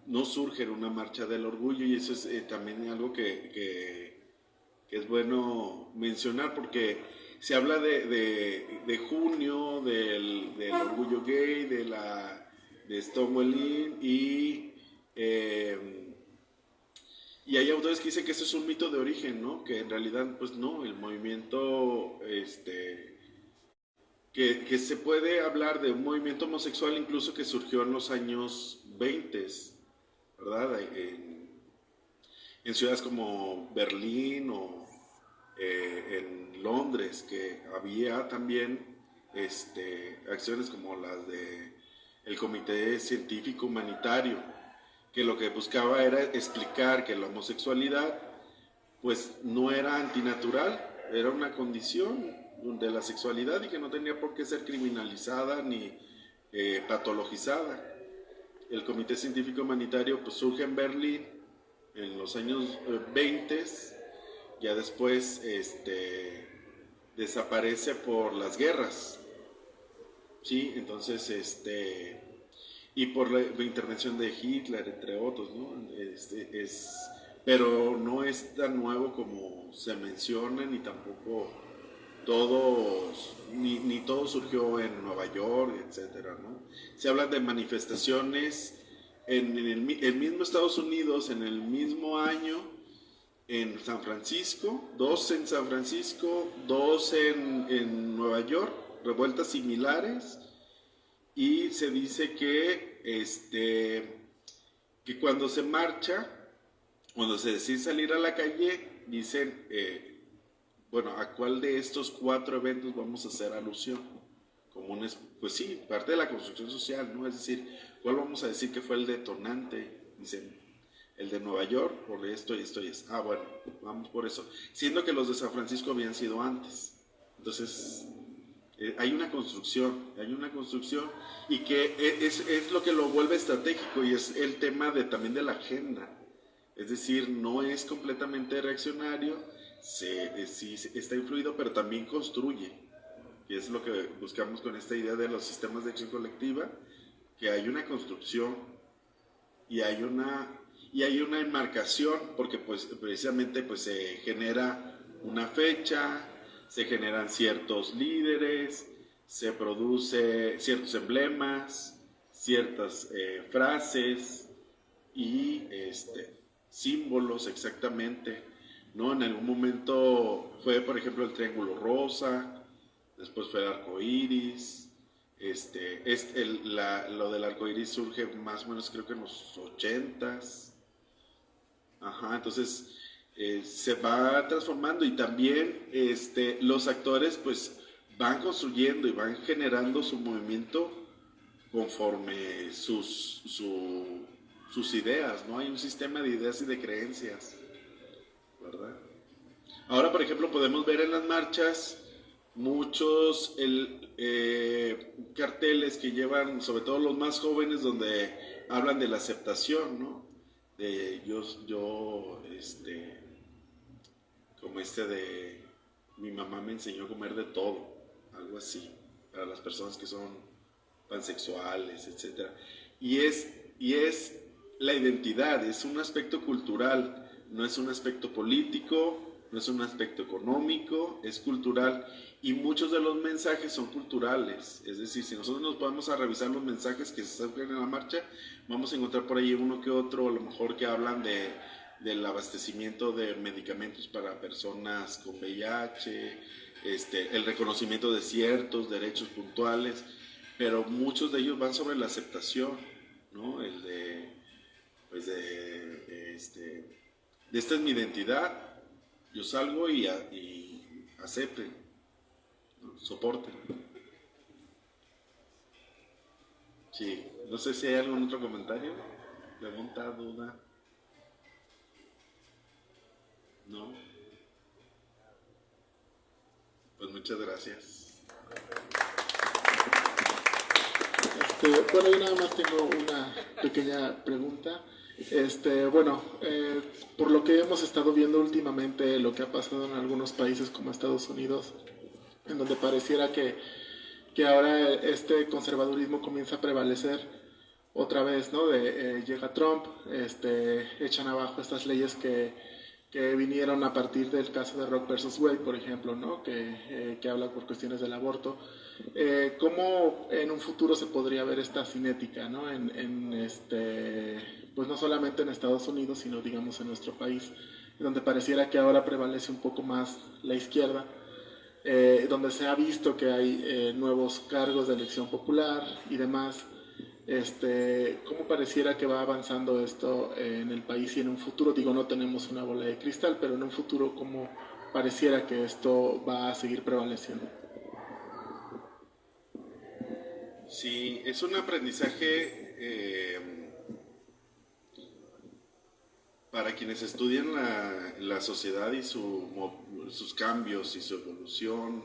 no surge una marcha del orgullo, y eso es también algo que es bueno mencionar, porque se habla de junio, del orgullo gay, de Stonewall Inn, y hay autores que dicen que eso es un mito de origen, ¿no? Que en realidad, pues no, el movimiento, que se puede hablar de un movimiento homosexual incluso que surgió en los años 20, ¿verdad? En ciudades como Berlín o en Londres, que había también acciones como las de el Comité Científico Humanitario, que lo que buscaba era explicar que la homosexualidad pues no era antinatural, era una condición de la sexualidad y que no tenía por qué ser criminalizada ni patologizada. El Comité Científico Humanitario pues surge en Berlín en los años 20, ya después desaparece por las guerras, ¿sí? Entonces, y por la intervención de Hitler, entre otros, ¿no? Pero no es tan nuevo como se menciona, ni tampoco ni todo surgió en Nueva York, etcétera, ¿no? Se habla de manifestaciones en el mismo Estados Unidos, en el mismo año, en San Francisco, 2 en San Francisco, 2 en Nueva York, revueltas similares, y se dice que cuando se marcha, cuando se decide salir a la calle, dicen, bueno, ¿a cuál de estos 4 eventos vamos a hacer alusión? Pues sí, parte de la construcción social, ¿no? Es decir, ¿cuál vamos a decir que fue el detonante? Dicen, el de Nueva York, por esto y esto y esto. Ah, bueno, vamos por eso. Siendo que los de San Francisco habían sido antes. Entonces, hay una construcción, y que es lo que lo vuelve estratégico, y es el tema también de la agenda. Es decir, no es completamente reaccionario, sí está influido, pero también construye, y es lo que buscamos con esta idea de los sistemas de acción colectiva, que hay una construcción y hay una enmarcación, porque pues precisamente pues se genera una fecha, se generan ciertos líderes, se produce ciertos emblemas, ciertas frases y símbolos exactamente, ¿no? En algún momento fue, por ejemplo, el triángulo rosa, después fue el arco iris. Lo del arco iris surge más o menos, creo que en los 80s. Ajá, entonces se va transformando, y también los actores pues van construyendo y van generando su movimiento conforme sus ideas, ¿no? Hay un sistema de ideas y de creencias, ¿verdad? Ahora, por ejemplo, podemos ver en las marchas muchos carteles que llevan, sobre todo los más jóvenes, donde hablan de la aceptación, ¿no? De como de mi mamá me enseñó a comer de todo, algo así, para las personas que son pansexuales, etc. Y es la identidad, es un aspecto cultural, no es un aspecto político, no es un aspecto económico, es cultural, y muchos de los mensajes son culturales. Es decir, si nosotros nos podemos a revisar los mensajes que se sacan en la marcha, vamos a encontrar por ahí uno que otro, a lo mejor que hablan del abastecimiento de medicamentos para personas con VIH, el reconocimiento de ciertos derechos puntuales, pero muchos de ellos van sobre la aceptación, ¿no? Esta es mi identidad, yo salgo y acepten, ¿no? Soporten. Sí, no sé si hay algún otro comentario, pregunta, duda. ¿No? Pues muchas gracias. Bueno, yo nada más tengo una pequeña pregunta. Por lo que hemos estado viendo últimamente, lo que ha pasado en algunos países como Estados Unidos, en donde pareciera que ahora este conservadurismo comienza a prevalecer otra vez, ¿no? Llega Trump, echan abajo estas leyes que vinieron a partir del caso de Roe versus Wade, por ejemplo, ¿no? Que habla por cuestiones del aborto. ¿Cómo en un futuro se podría ver esta cinética, ¿no? Pues no solamente en Estados Unidos, sino digamos en nuestro país, donde pareciera que ahora prevalece un poco más la izquierda, donde se ha visto que hay nuevos cargos de elección popular y demás. ¿Cómo pareciera que va avanzando esto en el país y en un futuro? Digo, no tenemos una bola de cristal, pero en un futuro, ¿cómo pareciera que esto va a seguir prevaleciendo? Sí, es un aprendizaje para quienes estudian la sociedad y sus cambios y su evolución,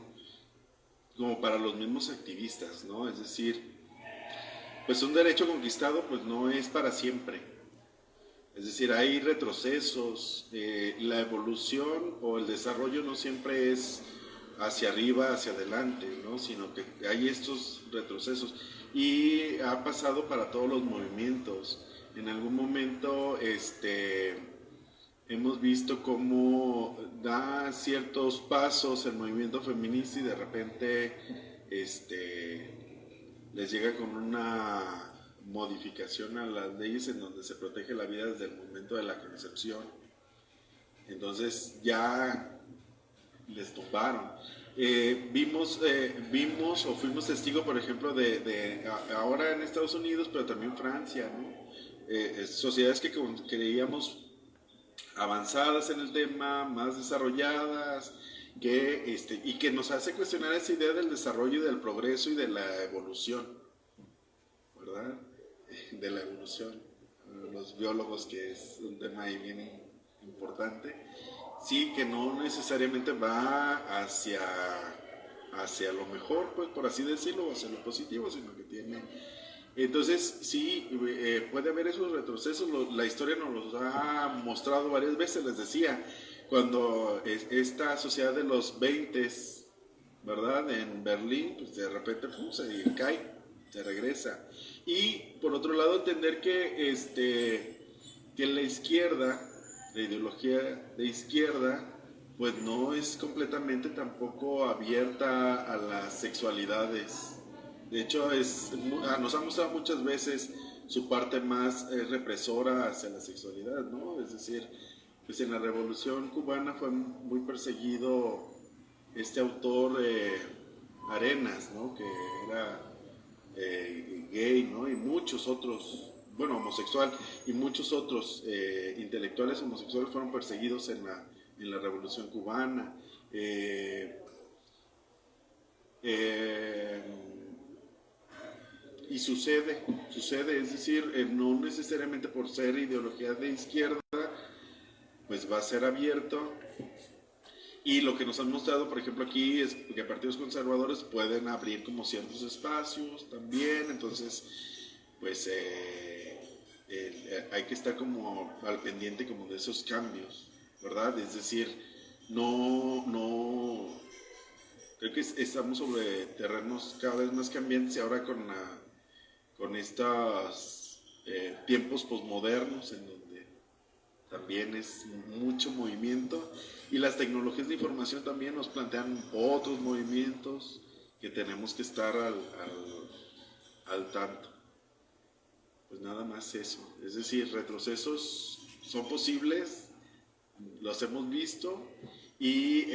como para los mismos activistas, ¿no? Es decir, pues un derecho conquistado pues no es para siempre. Es decir, hay retrocesos, la evolución o el desarrollo no siempre es hacia arriba, hacia adelante, ¿no? Sino que hay estos retrocesos. Y ha pasado para todos los movimientos. En algún momento hemos visto cómo da ciertos pasos el movimiento feminista y de repente les llega con una modificación a las leyes en donde se protege la vida desde el momento de la concepción. Entonces ya les tumbaron. Vimos o fuimos testigos, por ejemplo, de ahora en Estados Unidos, pero también Francia, ¿no? Sociedades que creíamos avanzadas en el tema, más desarrolladas, y que nos hace cuestionar esa idea del desarrollo y del progreso y de la evolución, ¿verdad? De la evolución, los biólogos, que es un tema ahí bien importante, sí, que no necesariamente va hacia lo mejor, pues por así decirlo, hacia lo positivo, sino que tiene... Entonces, sí, puede haber esos retrocesos, la historia nos los ha mostrado varias veces, les decía, cuando esta sociedad de los 20s, ¿verdad? En Berlín, pues de repente se cae, se regresa. Y por otro lado, entender que la izquierda, la ideología de izquierda, pues no es completamente tampoco abierta a las sexualidades. De hecho, nos ha mostrado muchas veces su parte más represora hacia la sexualidad, ¿no? Es decir, pues en la Revolución Cubana fue muy perseguido este autor Arenas, ¿no? Que era gay, ¿no? Y muchos otros homosexual y muchos otros intelectuales homosexuales fueron perseguidos en la Revolución Cubana. Y sucede, es decir, no necesariamente por ser ideología de izquierda, pues va a ser abierto. Y lo que nos han mostrado, por ejemplo, aquí es que partidos conservadores pueden abrir como ciertos espacios también, entonces, pues hay que estar como al pendiente como de esos cambios, ¿verdad? Es decir, no creo que estamos sobre terrenos cada vez más cambiantes y ahora con estos tiempos posmodernos en donde también es mucho movimiento y las tecnologías de información también nos plantean otros movimientos que tenemos que estar al tanto. Pues nada más eso, es decir, retrocesos son posibles, los hemos visto y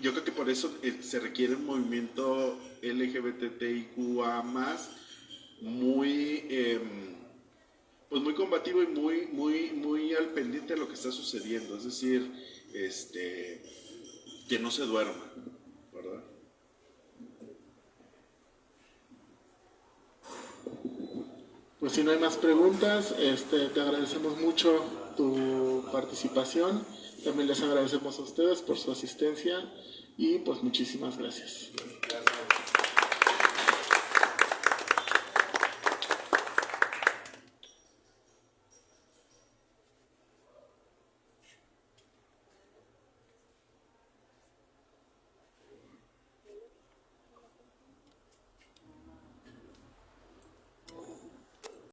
yo creo que por eso se requiere un movimiento LGBTIQA+, pues muy combativo y muy al pendiente de lo que está sucediendo, es decir, que no se duerma, ¿verdad? Pues si no hay más preguntas, te agradecemos mucho tu participación. También les agradecemos a ustedes por su asistencia y pues muchísimas gracias. Gracias.